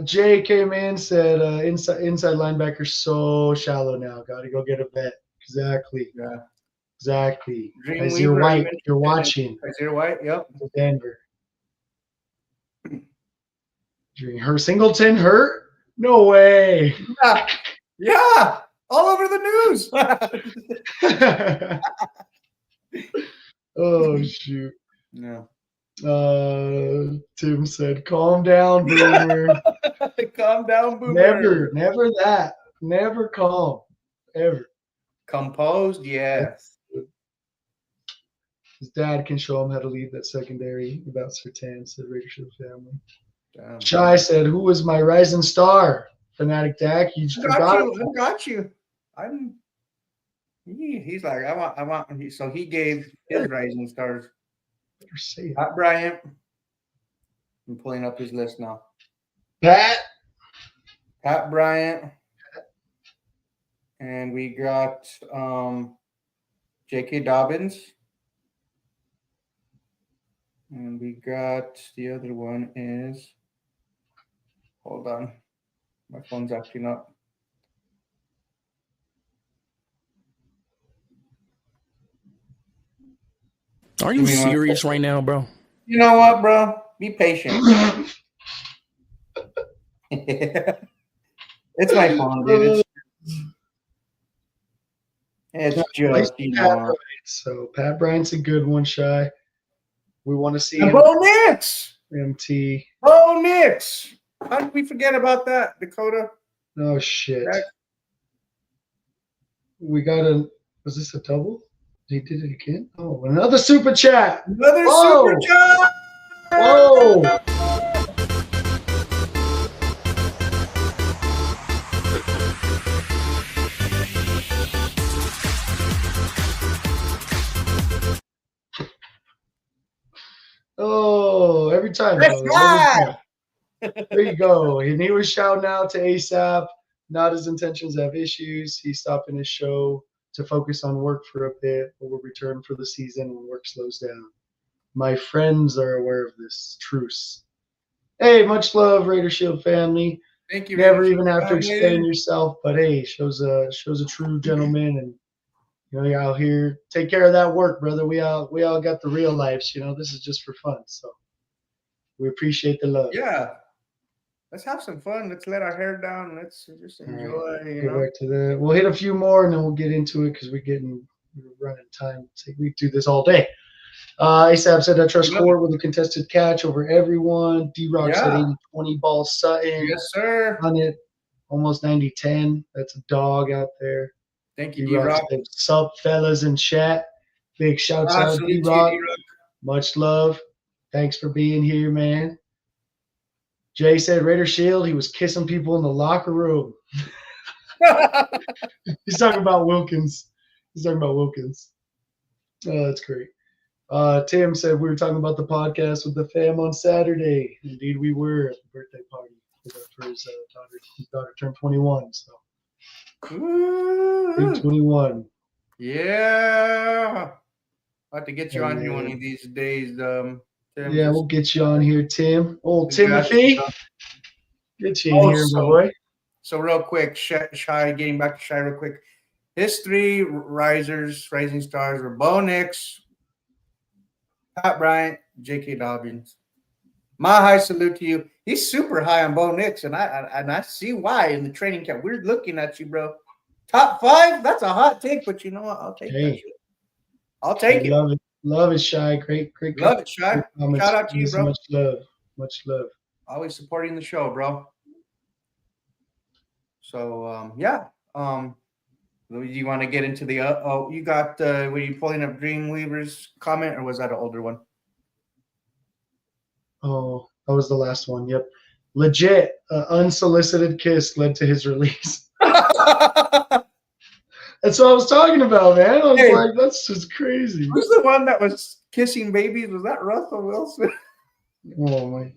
Jay came in, said inside linebacker so shallow now. Got to go get a vet. Exactly. Yeah. Exactly. As Dreamweaver, you're are you white, you're interested watching in Kaiser White? Yep. Denver. Her Singleton hurt? No way. Yeah. Yeah. All over the news. Oh shoot. No. Tim said, "Calm down, Boomer." Calm down, Never, Boomer. never that. Never calm, ever. Composed, yes. His dad can show him how to lead that secondary. About Sertan, said Raidership family. Damn. Shai said, "Who was my rising star?" Fanatic Dak. You just I got forgot. you. I got you. He's like, I want. So he gave his rising stars. Say it. Pat Bryant. I'm pulling up his list now. Pat. Pat Bryant. And we got J.K. Dobbins. And we got the other one is, hold on. My phone's acting up. Are you serious right now, bro? You know what, bro? Be patient. It's my phone, dude. It's just, you know. So Pat Bryant's a good one, Shy. We want to see And Bo Nix. MT. Bo Nix. How did we forget about that, Dakota? Oh shit. That- We got was this a double? He did it again? Oh, another super chat. Another Whoa. super chat. Whoa. Oh, every time. That's right. There you go. And he was shouting out to ASAP. Not his intentions to have issues. He's stopping his show to focus on work for a bit, but will return for the season when work slows down. My friends are aware of this truce. Hey, much love, Raider Shield family. Thank you. Never Raider even Shield have to family. explain yourself, but hey, shows a true gentleman, and you're out here. Take care of that work, brother. We all got the real lives. This is just for fun, so we appreciate the love. Yeah. Let's have some fun. Let's let our hair down. Let's just enjoy. Go back to that. We'll hit a few more and then we'll get into it because we're running time. We do this all day. ASAP said, "I trust Court with a contested catch over everyone." D-Rock said 80-20 ball Sutton. Yes, sir. On it, almost 90-10. That's a dog out there. Thank you, D-Rock said, "Sup, fellas in chat." Big shouts out, D-Rock. Much love. Thanks for being here, man. Jay said, "Raider Shield, he was kissing people in the locker room." He's talking about Wilkins. Oh, that's great. Tim said, "We were talking about the podcast with the fam on Saturday." Indeed, we were at the birthday party for his daughter. His daughter turned 21, so. Big 21. Yeah. I'll have to get you on here one of these days. Tim, yeah, we'll get you on here, Tim. Old Timothy. Get you in here, my boy. So real quick, Shy, getting back to Shy real quick. His three rising stars were Bo Nix, Pat Bryant, J.K. Dobbins. My high salute to you. He's super high on Bo Nix, and I see why in the training camp. We're looking at you, bro. Top 5? That's a hot take, but you know what? I'll take that shit. I'll take it. Love it. Love it, Shy. Great. Love it, Shy. Shout out to you, bro. Much love. Always supporting the show, bro. So, yeah. Do you want to get into the you got were you pulling up Dreamweaver's comment, or was that an older one? Oh, that was the last one. Yep. Legit, unsolicited kiss led to his release. That's what I was talking about, man. I was like, that's just crazy. Who's the one that was kissing babies? Was that Russell Wilson? Oh my!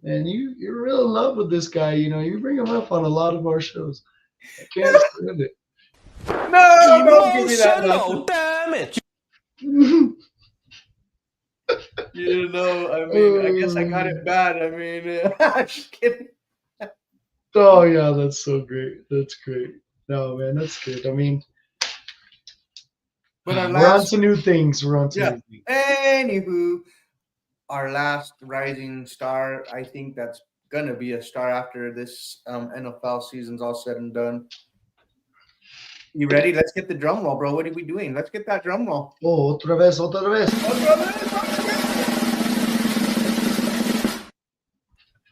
And you're real in love with this guy. You bring him up on a lot of our shows. I can't stand it. No, don't give me that. No, damn it. I mean, I guess I got it bad. I mean, I'm just kidding. Oh yeah, that's so great. That's great. No, man, that's good. I mean, But our We're on last, to new things. We're on to yeah. new things. Anywho, our last rising star, I think that's gonna be a star after this NFL season's all said and done. You ready? Let's get the drum roll, bro. What are we doing? Let's get that drum roll. Oh, otra vez, otra vez.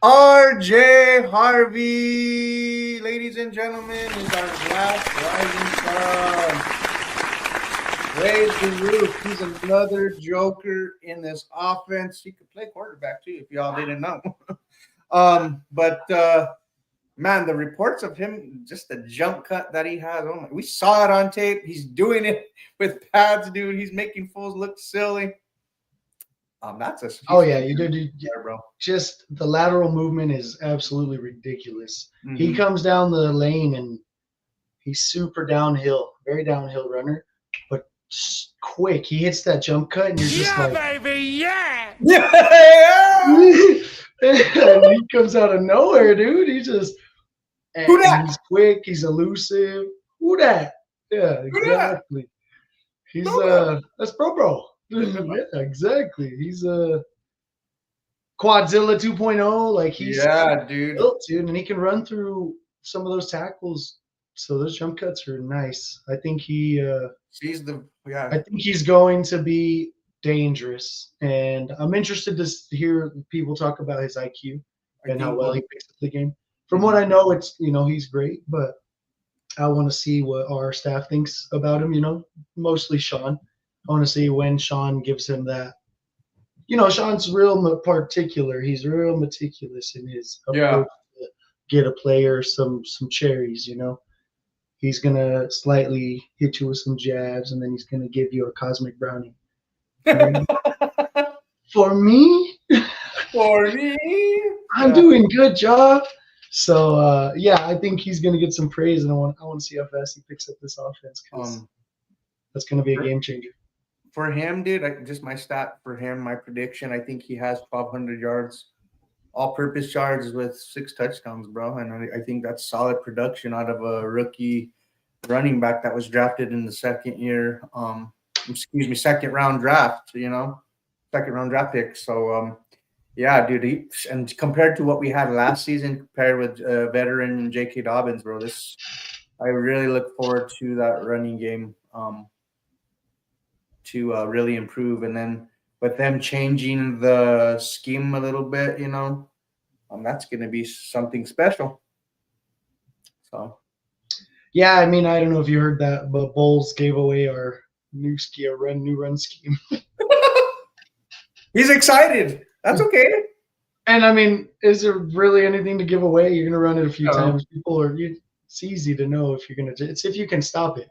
RJ Harvey, ladies and gentlemen, is our last rising star. Raise the roof. He's another joker in this offense. He could play quarterback too, if y'all didn't know. Man, the reports of him, just the jump cut that he has. Oh my, we saw it on tape. He's doing it with pads, dude. He's making fools look silly. That's a Oh yeah, you did, there, bro. just the lateral movement is absolutely ridiculous. Mhm. He comes down the lane and he's super downhill, very downhill runner, but quick. He hits that jump cut and you're just like, baby, yeah. and he comes out of nowhere, dude. He just Who dat? he's quick, he's elusive. Who dat? Yeah, Who dat? exactly. He's Bro. that's bro. Yeah, exactly. He's a Quadzilla 2.0. Like he's dude. built, dude, and he can run through some of those tackles. So those jump cuts are nice. I think He's the I think he's going to be dangerous, and I'm interested to hear people talk about his IQ and how well he picks up the game. From what I know, it's he's great, but I want to see what our staff thinks about him. Mostly Sean. I want to see when Sean gives him that. Sean's real particular. He's real meticulous in his approach to get a player some cherries. He's gonna slightly hit you with some jabs, and then he's gonna give you a cosmic brownie. For me, I'm doing good job. So I think he's gonna get some praise, and I want to see how fast he picks up this offense, because that's gonna be a game changer. For him, dude, just my stat for him, my prediction, I think he has 1,200 yards, all-purpose yards with 6 touchdowns, bro. And I think that's solid production out of a rookie running back that was drafted in the second round draft, second round draft pick. So, dude, and compared to what we had last season, compared with veteran J.K. Dobbins, bro, I really look forward to that running game. To really improve, and then with them changing the scheme a little bit, that's going to be something special. So, yeah, I mean, I don't know if you heard that, but Bulls gave away our new run scheme. He's excited. That's okay. And I mean, is there really anything to give away? You're gonna run it a few times. It's easy to know if you're gonna. It's if you can stop it.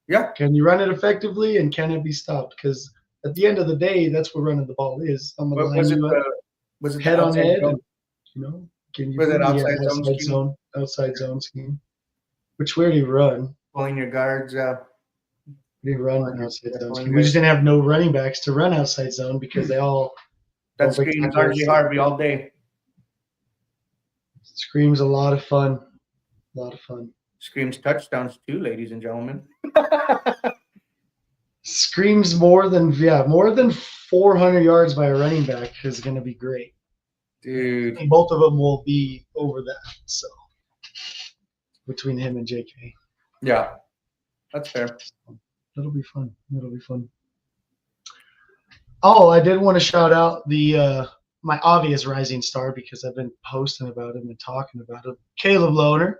Yeah. Can you run it effectively, and can it be stopped? Because at the end of the day, that's what running the ball is. I'm gonna line was it head on head, zone? and, can you Was it outside zone scheme? Which way do you run? Pulling your guards. We run outside zone scheme. We just didn't have no running backs to run outside zone because they all. That screams RJ Harvey all day. Screams a lot of fun. Screams touchdowns too, ladies and gentlemen. Screams more than 400 yards by a running back is going to be great, dude. And both of them will be over that. So between him and JK, yeah, that's fair. That'll be fun. Oh, I did want to shout out the my obvious rising star, because I've been posting about him and talking about him, Caleb Lohner.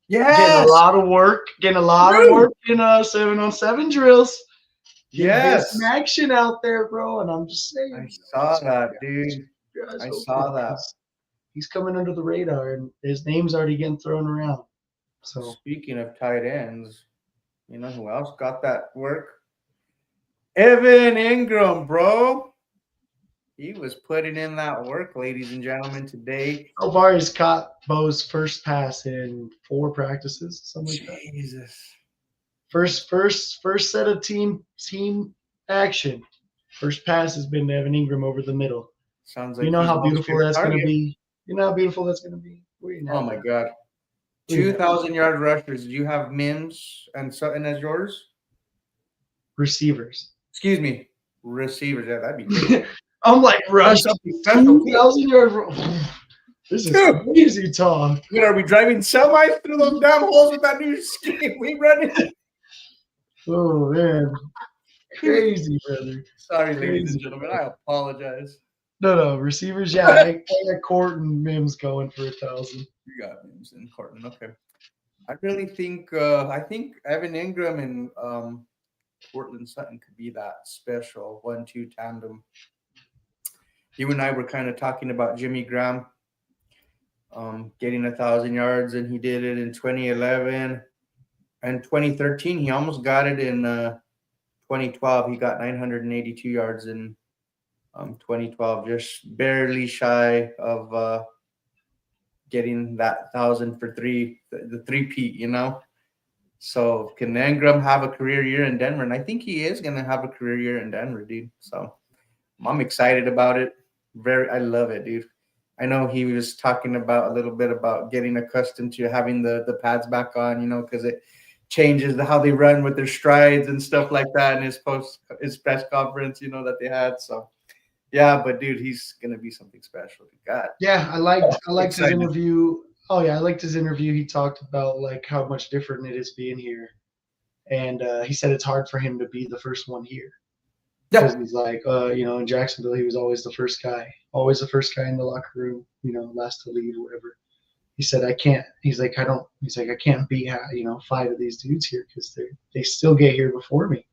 Yes. Getting a lot of work in 7-on-7 drills. Yes. Some action out there, bro. And I'm just saying. I saw that, dude. I saw that. He's coming under the radar, and his name's already getting thrown around. So speaking of tight ends, you know who else got that work? Evan Ingram, bro. He was putting in that work, ladies and gentlemen, today. So far, he's caught Bo's first pass in 4 practices, something like that. Jesus. First set of team action. First pass has been Evan Ingram over the middle. Sounds like how beautiful that's going to be. Oh my God. 2,000 yard rushers. Do you have Mims and Sutton as yours? receivers. Excuse me, receivers. Yeah, that'd be good. I'm like, rush Something special. 2,000 yards. This is Dude. crazy talk. Dude, are we driving semis through those damn holes with that new scheme we running? Oh man, crazy, brother. Sorry, ladies Crazy. and gentlemen. I apologize. No, receivers. Yeah, I got Court and Mims going for 1,000. You got Mims and Cortland. Okay. I really think I think Evan Ingram and Portland Sutton could be that special 1-2 tandem. You and I were kind of talking about Jimmy Graham getting 1,000 yards, and he did it in 2011 and 2013. He almost got it in 2012. He got 982 yards in 2012, just barely shy of getting that 1,000 for the three-peat, you know. So can Ingram have a career year in Denver? And I think he is going to have a career year in Denver, dude. So I'm excited about it. I love it, dude. I know he was talking about a little bit about getting accustomed to having the pads back on, you know, because it changes how they run with their strides and stuff like that in his press conference, you know, that they had. So yeah, but dude, he's gonna be something special. God. Yeah, I liked his interview. Oh yeah, I liked his interview. He talked about like how much different it is being here, and he said it's hard for him to be the first one here. Because he's like, you know, in Jacksonville, he was always the first guy in the locker room, you know, last to leave or whatever. He said, I can't. He's like, I can't beat, you know, 5 of these dudes here because they still get here before me.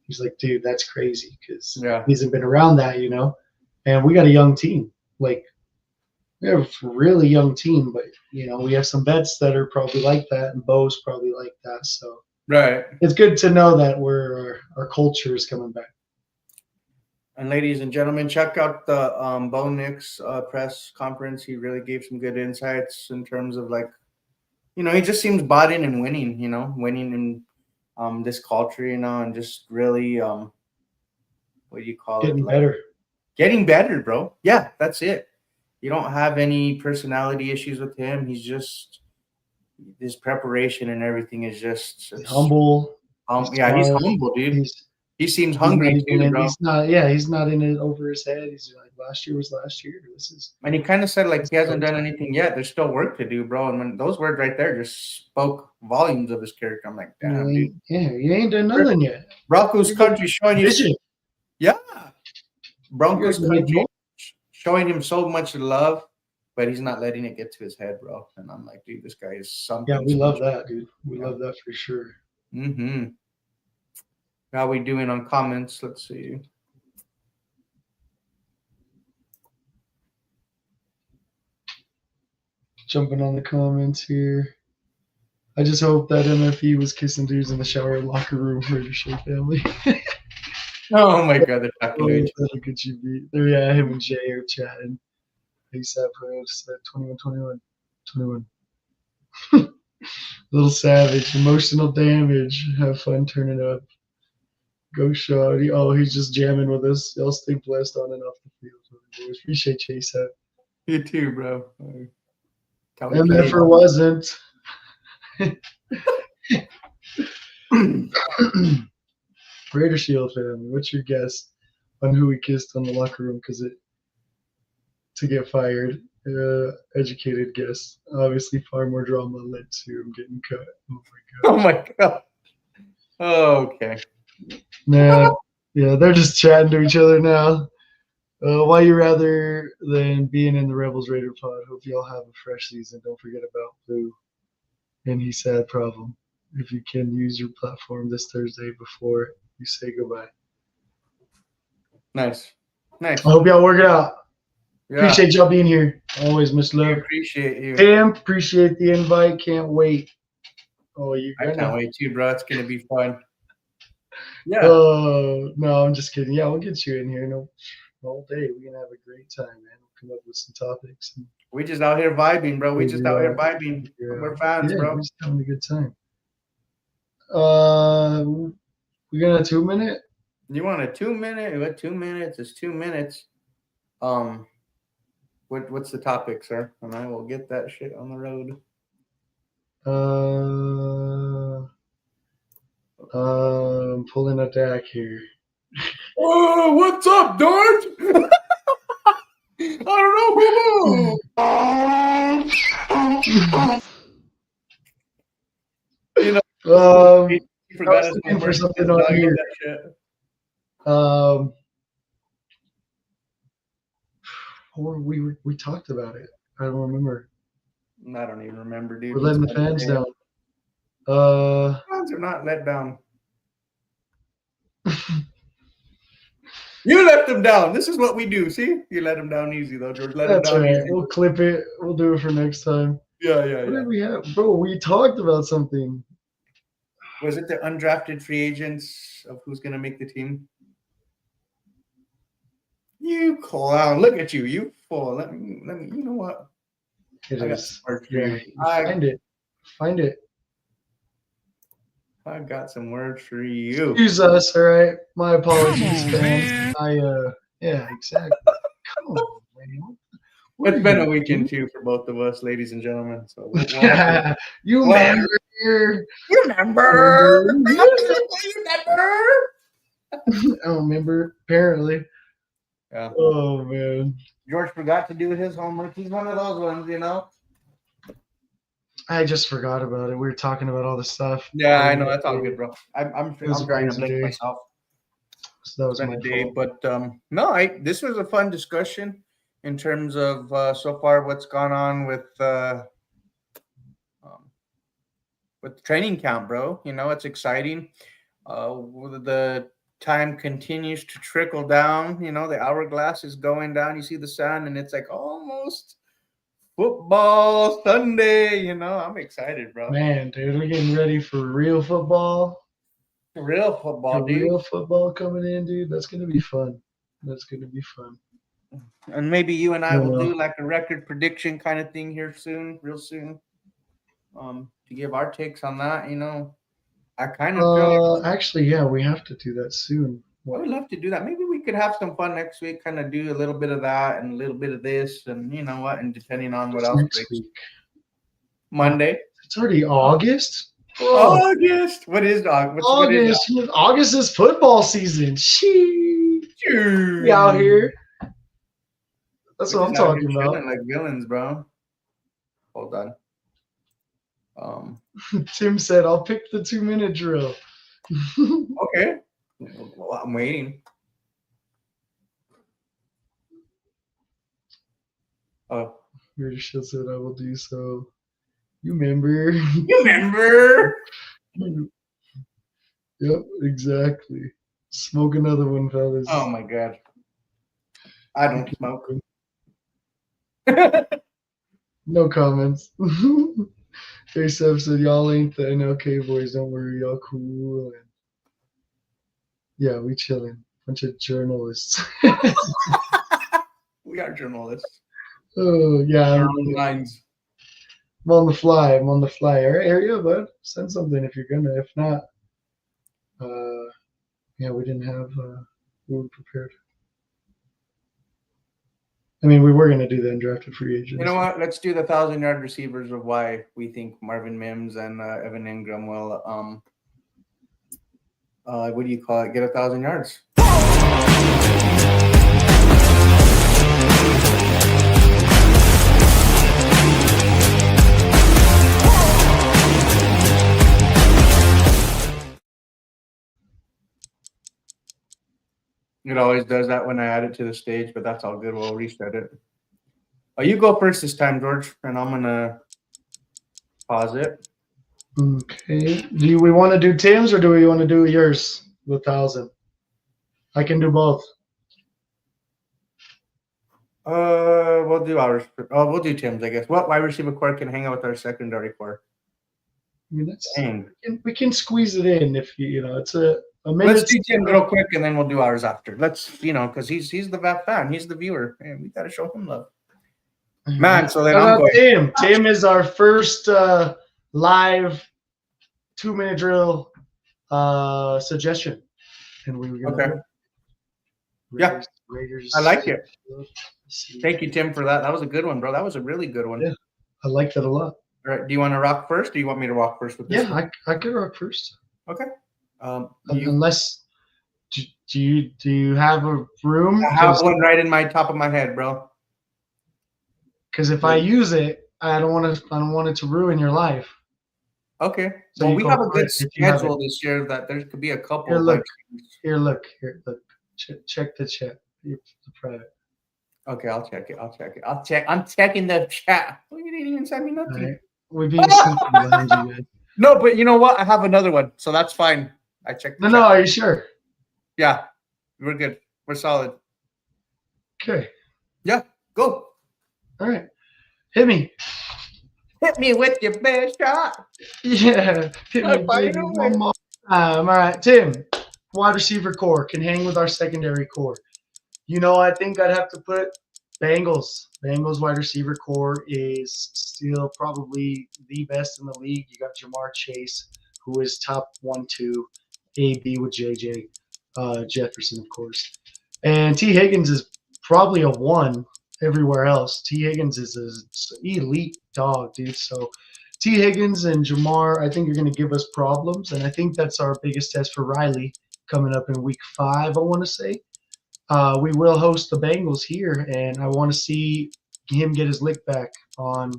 He's like, dude, that's crazy because he hasn't been around that, you know. And we got a young team, like we have a really young team, but you know, we have some vets that are probably like that, and Bo's probably like that. So right, it's good to know that our culture is coming back. And ladies and gentlemen, check out the Bo Nix press conference. He really gave some good insights in terms of like, you know, he just seems bought in and winning, you know, winning in this culture, you know, and just really, what do you call Getting it? better. Getting better, bro. Yeah, that's it. You don't have any personality issues with him. He's just, his preparation and everything is just humble. Yeah, he's humble, dude. He seems hungry too, bro. He's not in it over his head. He's like, last year was last year. And he kind of said like he hasn't done anything yet. There's still work to do, bro. And when those words right there just spoke volumes of his character, I'm like, damn, dude. Yeah, you ain't done nothing yet. Broncos Country showing you, yeah. Broncos Country showing him so much love, but he's not letting it get to his head, bro. And I'm like, dude, this guy is something. Yeah, we love that, dude. We love that for sure. Mm-hmm. How we doing on comments? Let's see. Jumping on the comments here. I just hope that MFE was kissing dudes in the shower and locker room for your show family. Oh my god, they're talking to each other. Could you be there? Yeah, him and Jay are chatting. ASAP said 21. Little savage, emotional damage. Have fun turning up. Go shot. Oh, he's just jamming with us. Y'all stay blessed on and off the field. Appreciate you, ASAP. You too, bro. MFer wasn't. Raider Shield family, what's your guess on who he kissed on the locker room to get fired? Educated guess. Obviously, far more drama led to him getting cut. Oh my god. Oh, okay. Nah, yeah, they're just chatting to each other now. Why you rather than being in the Rebels Raider pod? Hope y'all have a fresh season. Don't forget about Blue and he said problem. If you can use your platform this Thursday before you say goodbye. Nice. I hope y'all work it out. Yeah. Appreciate y'all being here. Always much love. Appreciate you. Damn, appreciate the invite. Can't wait. Oh, I can't wait too, bro. It's gonna be fun. Yeah. Oh no, I'm just kidding. Yeah, we'll get you in here. No, all day. We're gonna have a great time, man. We'll come up with some topics. We just out here vibing, bro. We just out here vibing. We're fans, bro. We're just having a good time. We got a 2-minute. You want a 2-minute? What 2 minutes is 2 minutes? What's the topic, sir? And I will get that shit on the road. Pulling a deck here. Oh, what's up, George? I don't know, boo-boo. You know, I he forgot was his looking for homework. something His on dog here. did that shit. Or we talked about it. I don't remember. I don't even remember, dude. We're letting the fans down. Fans are not let down. You let them down. This is what we do. See, you let them down easy though, George. Let them That's down all right. easy. We'll clip it. We'll do it for next time. Yeah. What did we have, bro? We talked about something. Was it the undrafted free agents of who's gonna make the team? You clown! Look at you, you fool! Let me. You know what? It I got is. some words for Yeah. you. Find it. Find it. I got some words for you. Excuse us, all right? My apologies, fans. Yeah, exactly. Come on, man. What It's are been you a weekend doing? too for both of us, ladies and gentlemen. So we'll You Well, remember? you remember? You remember? I don't remember. Apparently. Yeah. Oh man. George forgot to do his homework. He's one of those ones, you know. I just forgot about it. We were talking about all this stuff. Yeah, I know. That's all good, bro. I'm It was a trying to crazy blame day. myself. So that was It's my been a day, fault. but no, this was a fun discussion in terms of so far what's gone on with training camp, bro. You know, it's exciting. The time continues to trickle down. You know, the hourglass is going down. You see the sun, and it's like almost football Sunday. You know, I'm excited, bro. Man, dude, we're getting ready for real football. Real football, For dude. real football coming in, dude. That's gonna be fun. That's gonna be fun. And maybe you and I don't will know. do like a record prediction kind of thing here soon, real soon. To give our takes on that, you know. I kind of feel like Actually, yeah, we have to do that soon. I would love to do that. Maybe we could have some fun next week, kind of do a little bit of that and a little bit of this, and you know what, and depending on what What's else next breaks. week? Monday. It's already August. Bro, August. What is August? What is August. August is football season. Sheesh. that? We out here. That's We're what I'm just out here talking about. chilling like villains, bro. Hold on. Tim said, "I'll pick the 2-minute drill." Okay. Well, I'm waiting. Oh. Rachel said, "I will do so." You remember? You remember? Yep, exactly. Smoke another one, fellas. Oh my god. I don't smoke. No comments. J7 said, "Y'all ain't the NLK boys. Don't worry, y'all cool." And yeah, we chilling. Bunch of journalists. We are journalists. Oh yeah, Our own lines. I'm on the fly. I'm on the fly. All right, area, bud. Send something if you're gonna. If not, yeah, we didn't have. We were prepared. I mean, we were gonna do the undrafted free agents. You know what? Let's do the 1,000-yard receivers of why we think Marvin Mims and Evan Ingram will what do you call it? Get 1,000 yards. It always does that when I add it to the stage, but that's all good. We'll reset it. You go first this time, George, and I'm gonna pause it. Okay. Do we want to do Tim's or do we want to do yours? 1,000. I can do both. We'll do ours. Oh, we'll do Tim's, I guess. What wide receiver core can hang out with our secondary core? I mean, that's, Dang. we can squeeze it in if you know it's a minute. Let's do Tim real quick, and then we'll do ours after. Let's, because he's the fan, he's the viewer, and we gotta show him love, man. So then I'm going. Tim. Tim is our first live 2-minute drill suggestion, and we were gonna Yeah, Raiders. I like it. Thank you, Tim, for that. That was a good one, bro. That was a really good one. Yeah, I like that a lot. All right, do you want to rock first, or do you want me to rock first with this? Yeah, I could rock first. Okay. Unless do you have a room? I have one right in my top of my head, bro. Because if I use it, I don't want it to ruin your life. Okay. So Well, you we go have a for good it if you have schedule it. this year that there could be a couple. Here, Like, look. Check the chat. The private. okay, I'll check it. I'm checking the chat. Oh, you didn't even send me nothing. Right. We're being sneaky behind you guys. No, but you know what? I have another one, so that's fine. I checked the No, chat. are you sure? Yeah, we're good. We're solid. Okay. Yeah, go. All right. Hit me. Hit me with your best shot. Yeah. Hit me, Fire baby, away. one more time. All right, Tim. Wide receiver core can hang with our secondary core. I think I'd have to put Bengals. Bengals wide receiver core is still probably the best in the league. You got Jamar Chase, who is top 1-2, AB with JJ Jefferson, of course. And T. Higgins is probably a 1 everywhere else. T. Higgins is an elite dog, dude. So T. Higgins and Jamar, I think, are going to give us problems. And I think that's our biggest test for Riley coming up in week 5, I want to say. We will host the Bengals here, and I want to see him get his lick back on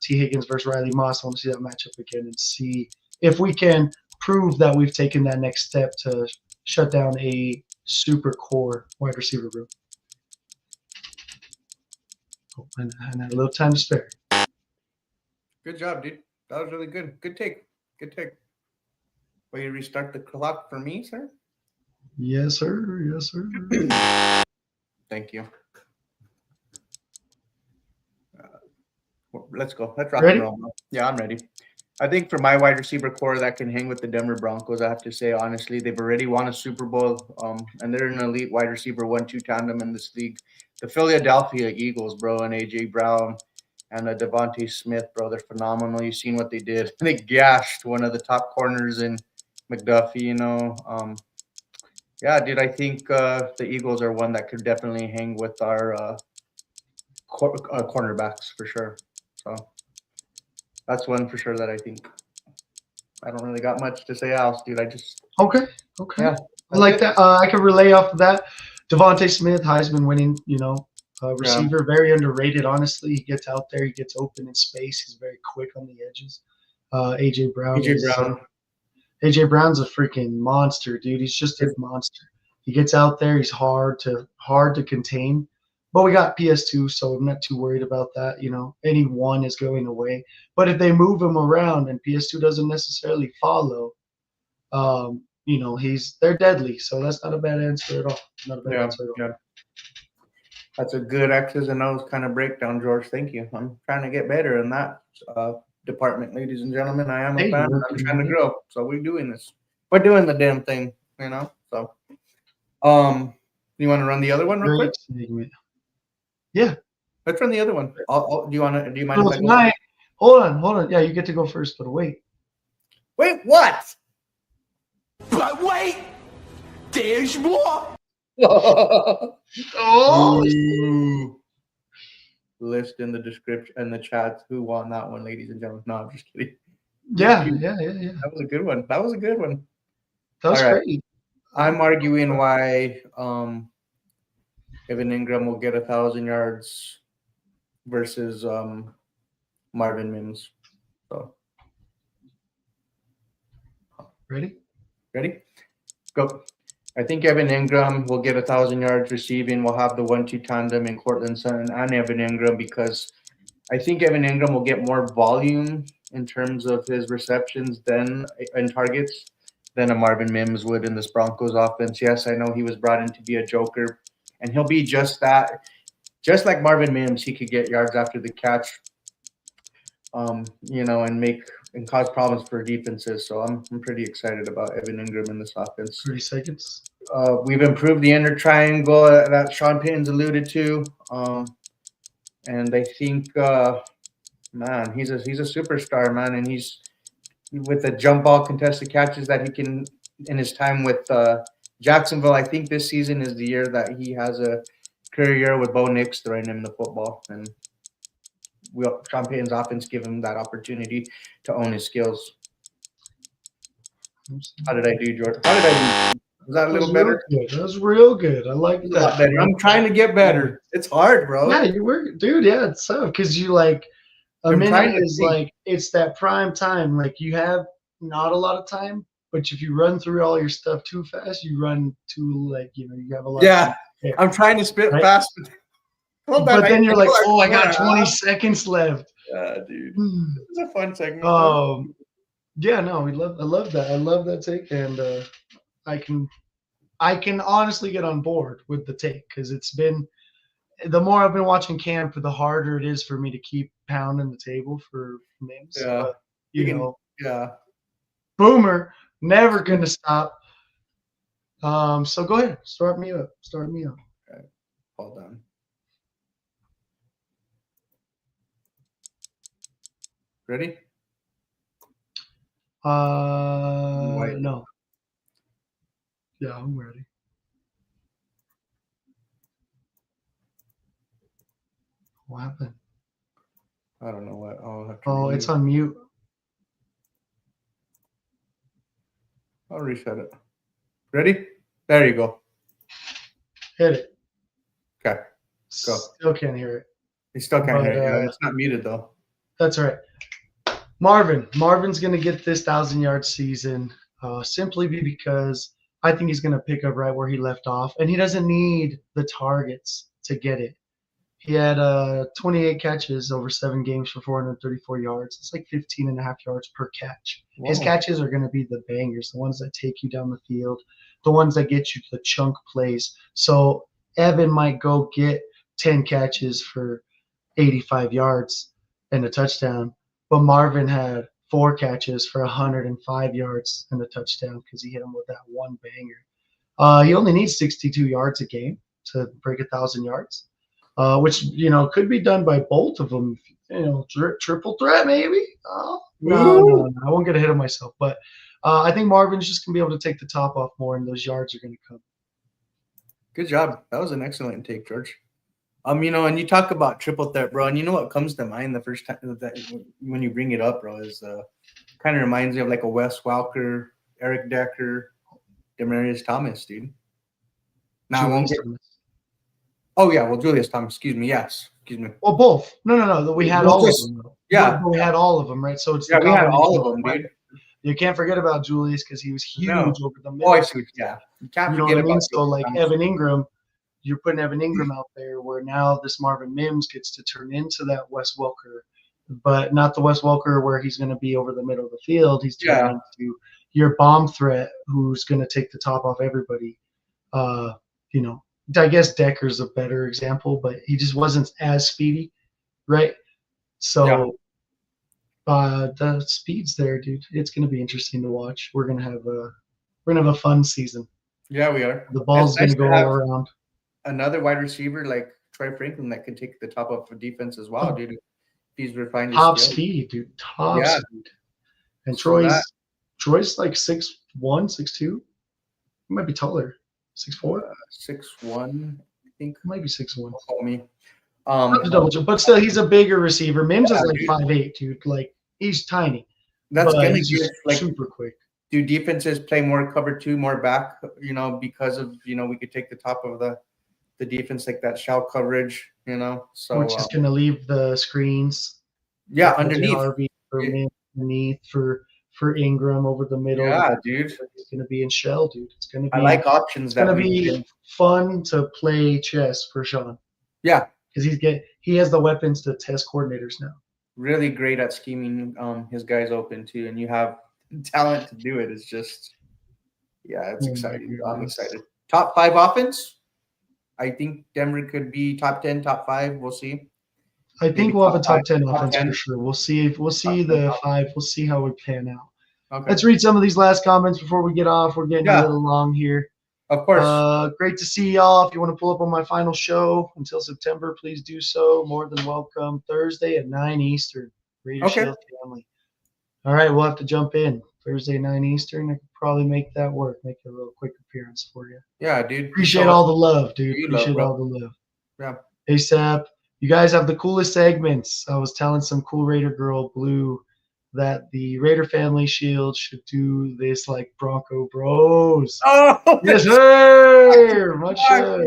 T. Higgins versus Riley Moss. I want to see that matchup again and see if we can prove that we've taken that next step to shut down a super core wide receiver room. Oh, and I had a little time to spare. Good job, dude. That was really good. Good take. Will you restart the clock for me, sir? Yes, sir. Yes, sir. Thank you. Let's go. Let's rock Ready? and roll. Yeah, I'm ready. I think for my wide receiver core that can hang with the Denver Broncos, I have to say honestly, they've already won a Super Bowl, and they're an elite wide receiver 1-2 tandem in this league. The Philadelphia Eagles, bro, and AJ Brown and Devontae Smith, bro, they're phenomenal. You've seen what they did. They gashed one of the top corners in McDuffie. Yeah, dude, I think the Eagles are one that could definitely hang with our cornerbacks for sure. So that's one for sure that I think. I don't really got much to say else, dude. Okay. Yeah, I like that. I can relay off of that. Devontae Smith, Heisman winning, receiver, very underrated, honestly. He gets out there, he gets open in space. He's very quick on the edges. AJ Brown AJ Brown's a freaking monster, dude. He's just a monster. He gets out there, he's hard to contain. But we got PS2, so I'm not too worried about that. Any one is going away. But if they move him around and PS2 doesn't necessarily follow, they're deadly. So that's not a bad answer at all. Not a bad answer at all. Yeah. That's a good X's and O's kind of breakdown, George. Thank you. I'm trying to get better in that department, ladies and gentlemen. I am a fan. I'm trying to grow. So we're doing this. We're doing the damn thing, So, you want to run the other one real quick? Yeah. Let's run the other one. Do you mind if I go? Tonight, hold on. Yeah, you get to go first, but wait. Wait, what? But wait, there's more. Oh, list in the description and the chat who won that one, ladies and gentlemen. No, I'm just kidding. Yeah. That was a good one. That was great. I'm arguing why Evan Ingram will get 1,000 yards versus Marvin Mims. So ready? Go. I think Evan Ingram will get 1,000 yards receiving. We'll have the 1-2 tandem in Cortland Sutton and Evan Ingram because I think Evan Ingram will get more volume in terms of his receptions and targets than a Marvin Mims would in this Broncos offense. Yes, I know he was brought in to be a joker, and he'll be just that. Just like Marvin Mims, he could get yards after the catch, and cause problems for defenses. So I'm pretty excited about Evan Ingram in this offense. 30 seconds. We've improved the inner triangle that Sean Payton's alluded to, and I think, man, he's a superstar, man, and he's with the jump ball contested catches that he can in his time with Jacksonville. I think this season is the year that he has a career year with Bo Nix throwing him the football, and Sean Payton's offense give him that opportunity to own his skills. How did I do, Jordan? How did I do? Was that a little better? That was real good. I like A lot better. I'm trying to get better. It's hard, bro. Yeah, you were, dude. Yeah, it's tough because you like a I'm trying minute to is think. like it's that prime time. Like you have not a lot of time, but if you run through all your stuff too fast, you run too you have a lot. Yeah, of time. I'm trying to spit Right? fast. Hold on, But then you're like, oh, I got yeah. 20 seconds left. Yeah, dude. Hmm. It's a fun segment. Though. Yeah, no, I love that. I love that take, and I can honestly get on board with the take because it's been the more I've been watching camp, the harder it is for me to keep pounding the table for names. Yeah, But, yeah. Boomer, never gonna stop. So go ahead, start me up. Okay. Hold on. Ready? No. Yeah, I'm ready. What happened? I don't know what. I'll have to. Oh, it's on mute. I'll reset it. Ready? There you go. Hit it. Okay. Go. Still can't hear it. You still can't hear it. But, Yeah, it's not muted though. That's all right. Marvin's going to get this 1,000-yard season simply because I think he's going to pick up right where he left off, and he doesn't need the targets to get it. He had 28 catches over 7 games for 434 yards. It's like 15 and a half yards per catch. Whoa. His catches are going to be the bangers, the ones that take you down the field, the ones that get you the chunk plays. So Evan might go get 10 catches for 85 yards and a touchdown, but Marvin had 4 catches for 105 yards and a touchdown because he hit him with that one banger. He only needs 62 yards a game to break 1,000 yards. Which could be done by both of them. Triple threat maybe. No, I won't get ahead of myself. But I think Marvin's just gonna be able to take the top off more, and those yards are gonna come. Good job. That was an excellent take, George. And you talk about triple threat, bro, and you know what comes to mind the first time that when you bring it up, bro, is kind of reminds me of like a Wes Welker, Eric Decker, Demaryius Thomas, dude. Now I won't get. Oh yeah, well Julius Thomas, excuse me. Yes, excuse me. Well, both. No. We had all of them. Though. Yeah, we had all of them, right? So it's we had all of them, dude. You can't forget about Julius because he was huge over the middle. Oh, I see. Yeah, you can't forget about. So like Evan Ingram, you're putting Evan Ingram out there where now this Marvin Mims gets to turn into that Wes Welker, but not the Wes Welker where he's going to be over the middle of the field. He's turning into your bomb threat who's going to take the top off everybody. I guess Decker's a better example, but he just wasn't as speedy, right? So the speed's there, dude. It's going to be interesting to watch. We're going to have a fun season. Yeah, we are. The ball's going to go all around. Another wide receiver like Troy Franklin that could take the top off of defense as well, dude. He's refined top speed, dude. Top speed. And Troy's like 6'1", 6'2". He might be taller. 6'4", 6'1", I think. Might be 6'1". Call me. But still, he's a bigger receiver. Mims is like 5'8", dude. Like he's tiny. That's gonna be like super quick. Do defenses play more cover 2, more back? Because of we could take the top of the defense like that shell coverage. So which is gonna leave the screens. Yeah, underneath. Underneath for Ingram over the middle. Yeah, dude. It's going to be in shell, dude. It's going to be. I like options. It's going to be fun to play chess for Sean. Yeah, because he has the weapons to test coordinators now. Really great at scheming his guys open too, and you have talent to do it. It's just, it's exciting. I'm excited. Top 5 offense. I think Denver could be top 10, top 5. We'll see. I think we'll have a top 10 offense for sure. We'll see the 5. We'll see how we pan out. Okay. Let's read some of these last comments before we get off. We're getting a little long here. Of course. Great to see y'all. If you want to pull up on my final show until September, please do so. More than welcome. Thursday at 9 Eastern. Raider Shield family. All right, we'll have to jump in. Thursday, 9 Eastern. I could probably make that work. Make a real quick appearance for you. Yeah, dude. Appreciate all the love, dude. Appreciate all the love. Yeah. ASAP. You guys have the coolest segments. I was telling some cool Raider girl, Blue, that the Raider family shield should do this like Bronco Bros. Oh, Yes, sir. Much love.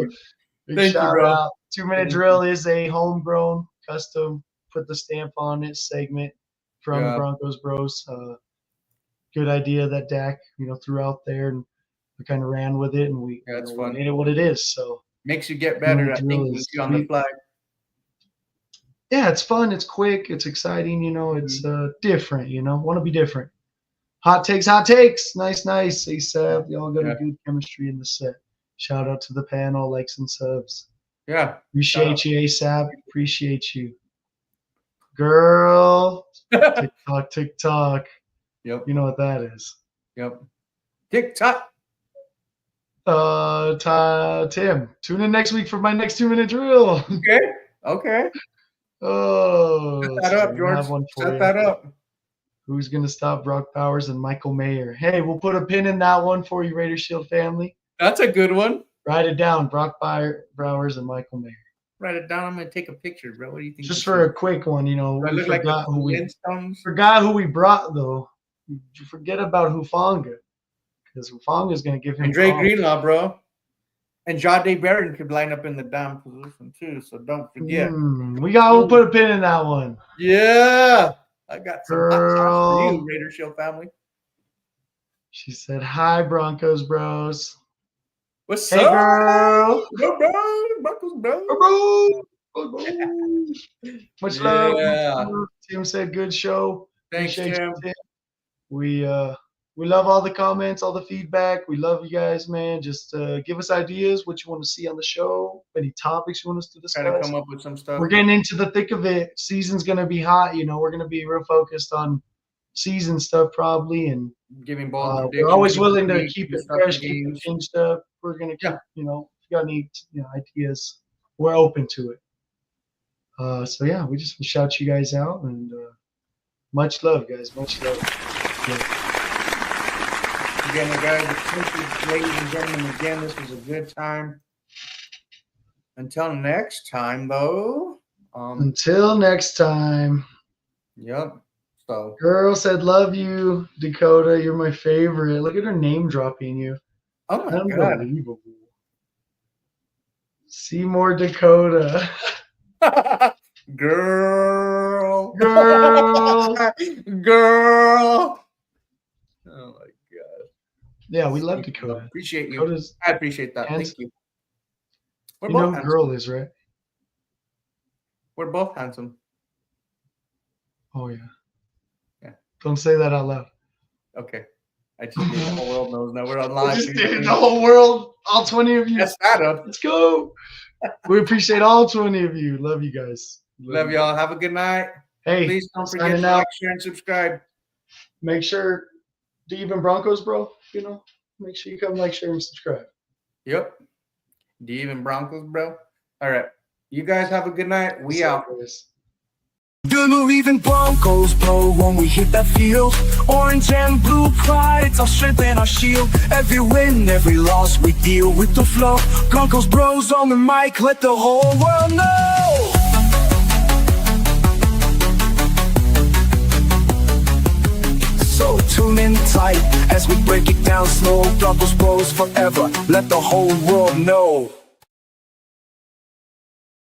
Big Thank you, shout bro. out. 2-minute Thank drill is a homegrown, custom, put the stamp on it segment from Yeah. Broncos Bros. Good idea that Dak, threw out there, and we kind of ran with it, and we, Yeah, it's we fun. made it what it is. So Makes you get better. I drill think when is you on the sweet. fly. Yeah, it's fun, it's quick, it's exciting, it's different, want to be different. Hot takes. Nice. ASAP. Y'all got a good chemistry in the set. Shout out to the panel, likes and subs. Yeah. Appreciate you, ASAP. Appreciate you. Girl. TikTok. Yep. You know what that is. Yep. TikTok. Tim, tune in next week for my next 2-minute drill. Okay. Oh, Set that up, George. Set that up. Who's going to stop Brock Bowers and Michael Mayer? Hey, we'll put a pin in that one for you, Raider Shield family. That's a good one. Write it down, Brock Bowers and Michael Mayer. Write it down. I'm going to take a picture, bro. What do you think? Just for a quick one, Do I look like forgot the who we brought, though. You forget about Hufanga, because Hufanga is going to give him. And Dre Greenlaw, bro. And Jade Barron could line up in the damn position, too. So don't forget. We'll put a pin in that one. Yeah. I got some hot sauce Girl. for you, Raider Shield family. She said, "Hi, Broncos Bros." What's Hey, up? girl. Bro, Broncos, bro. Bro. Much love. Yeah. Tim said, "Good show." Thanks, Appreciate Tim. you, Tim. We love all the comments, all the feedback. We love you guys, man. Just give us ideas, what you want to see on the show, any topics you want us to discuss. Try to come up with some stuff. We're getting into the thick of it. Season's going to be hot. We're going to be real focused on season stuff probably. And Giving ball we're predictions, always giving willing to predictions, keep it stuff fresh, to keep it games. changed up. We're going to keep, if you got any ideas, we're open to it. So, yeah, we just shout you guys out. And much love, guys. Much love. Yeah. Again, guys, ladies and gentlemen, again, this was a good time. Until next time, though. Until next time. Yep. So. Girl said, "Love you, Dakota. You're my favorite." Look at her name dropping you. Oh my God. Unbelievable. Seymour Dakota. Girl. Girl. Girl. Oh my God. Yeah, we love Dakota. Appreciate you. Dakota's I appreciate that. handsome. Thank you. You know who girl is, right? We're both handsome. Oh, yeah. Yeah. Don't say that out loud. Okay. I just did. The whole world knows now. We're on live. The whole world, all 20 of you. That's that up. Let's go. We appreciate all 20 of you. Love you guys. Love y'all. Have a good night. Hey, Please don't forget signing to out. like, share, and subscribe. Make sure, do you even Broncos, bro? Make sure you come like, share, and subscribe. Yep. Do you even Broncos, bro? All right. You guys have a good night. We out. Do you believe in Broncos, bro? When we hit that field, orange and blue pride, it's our strength and our shield. Every win, every loss, we deal with the flow. Broncos bros on the mic, let the whole world know. So tune in tight as we break it down slow. Broncos bros forever, let the whole world know.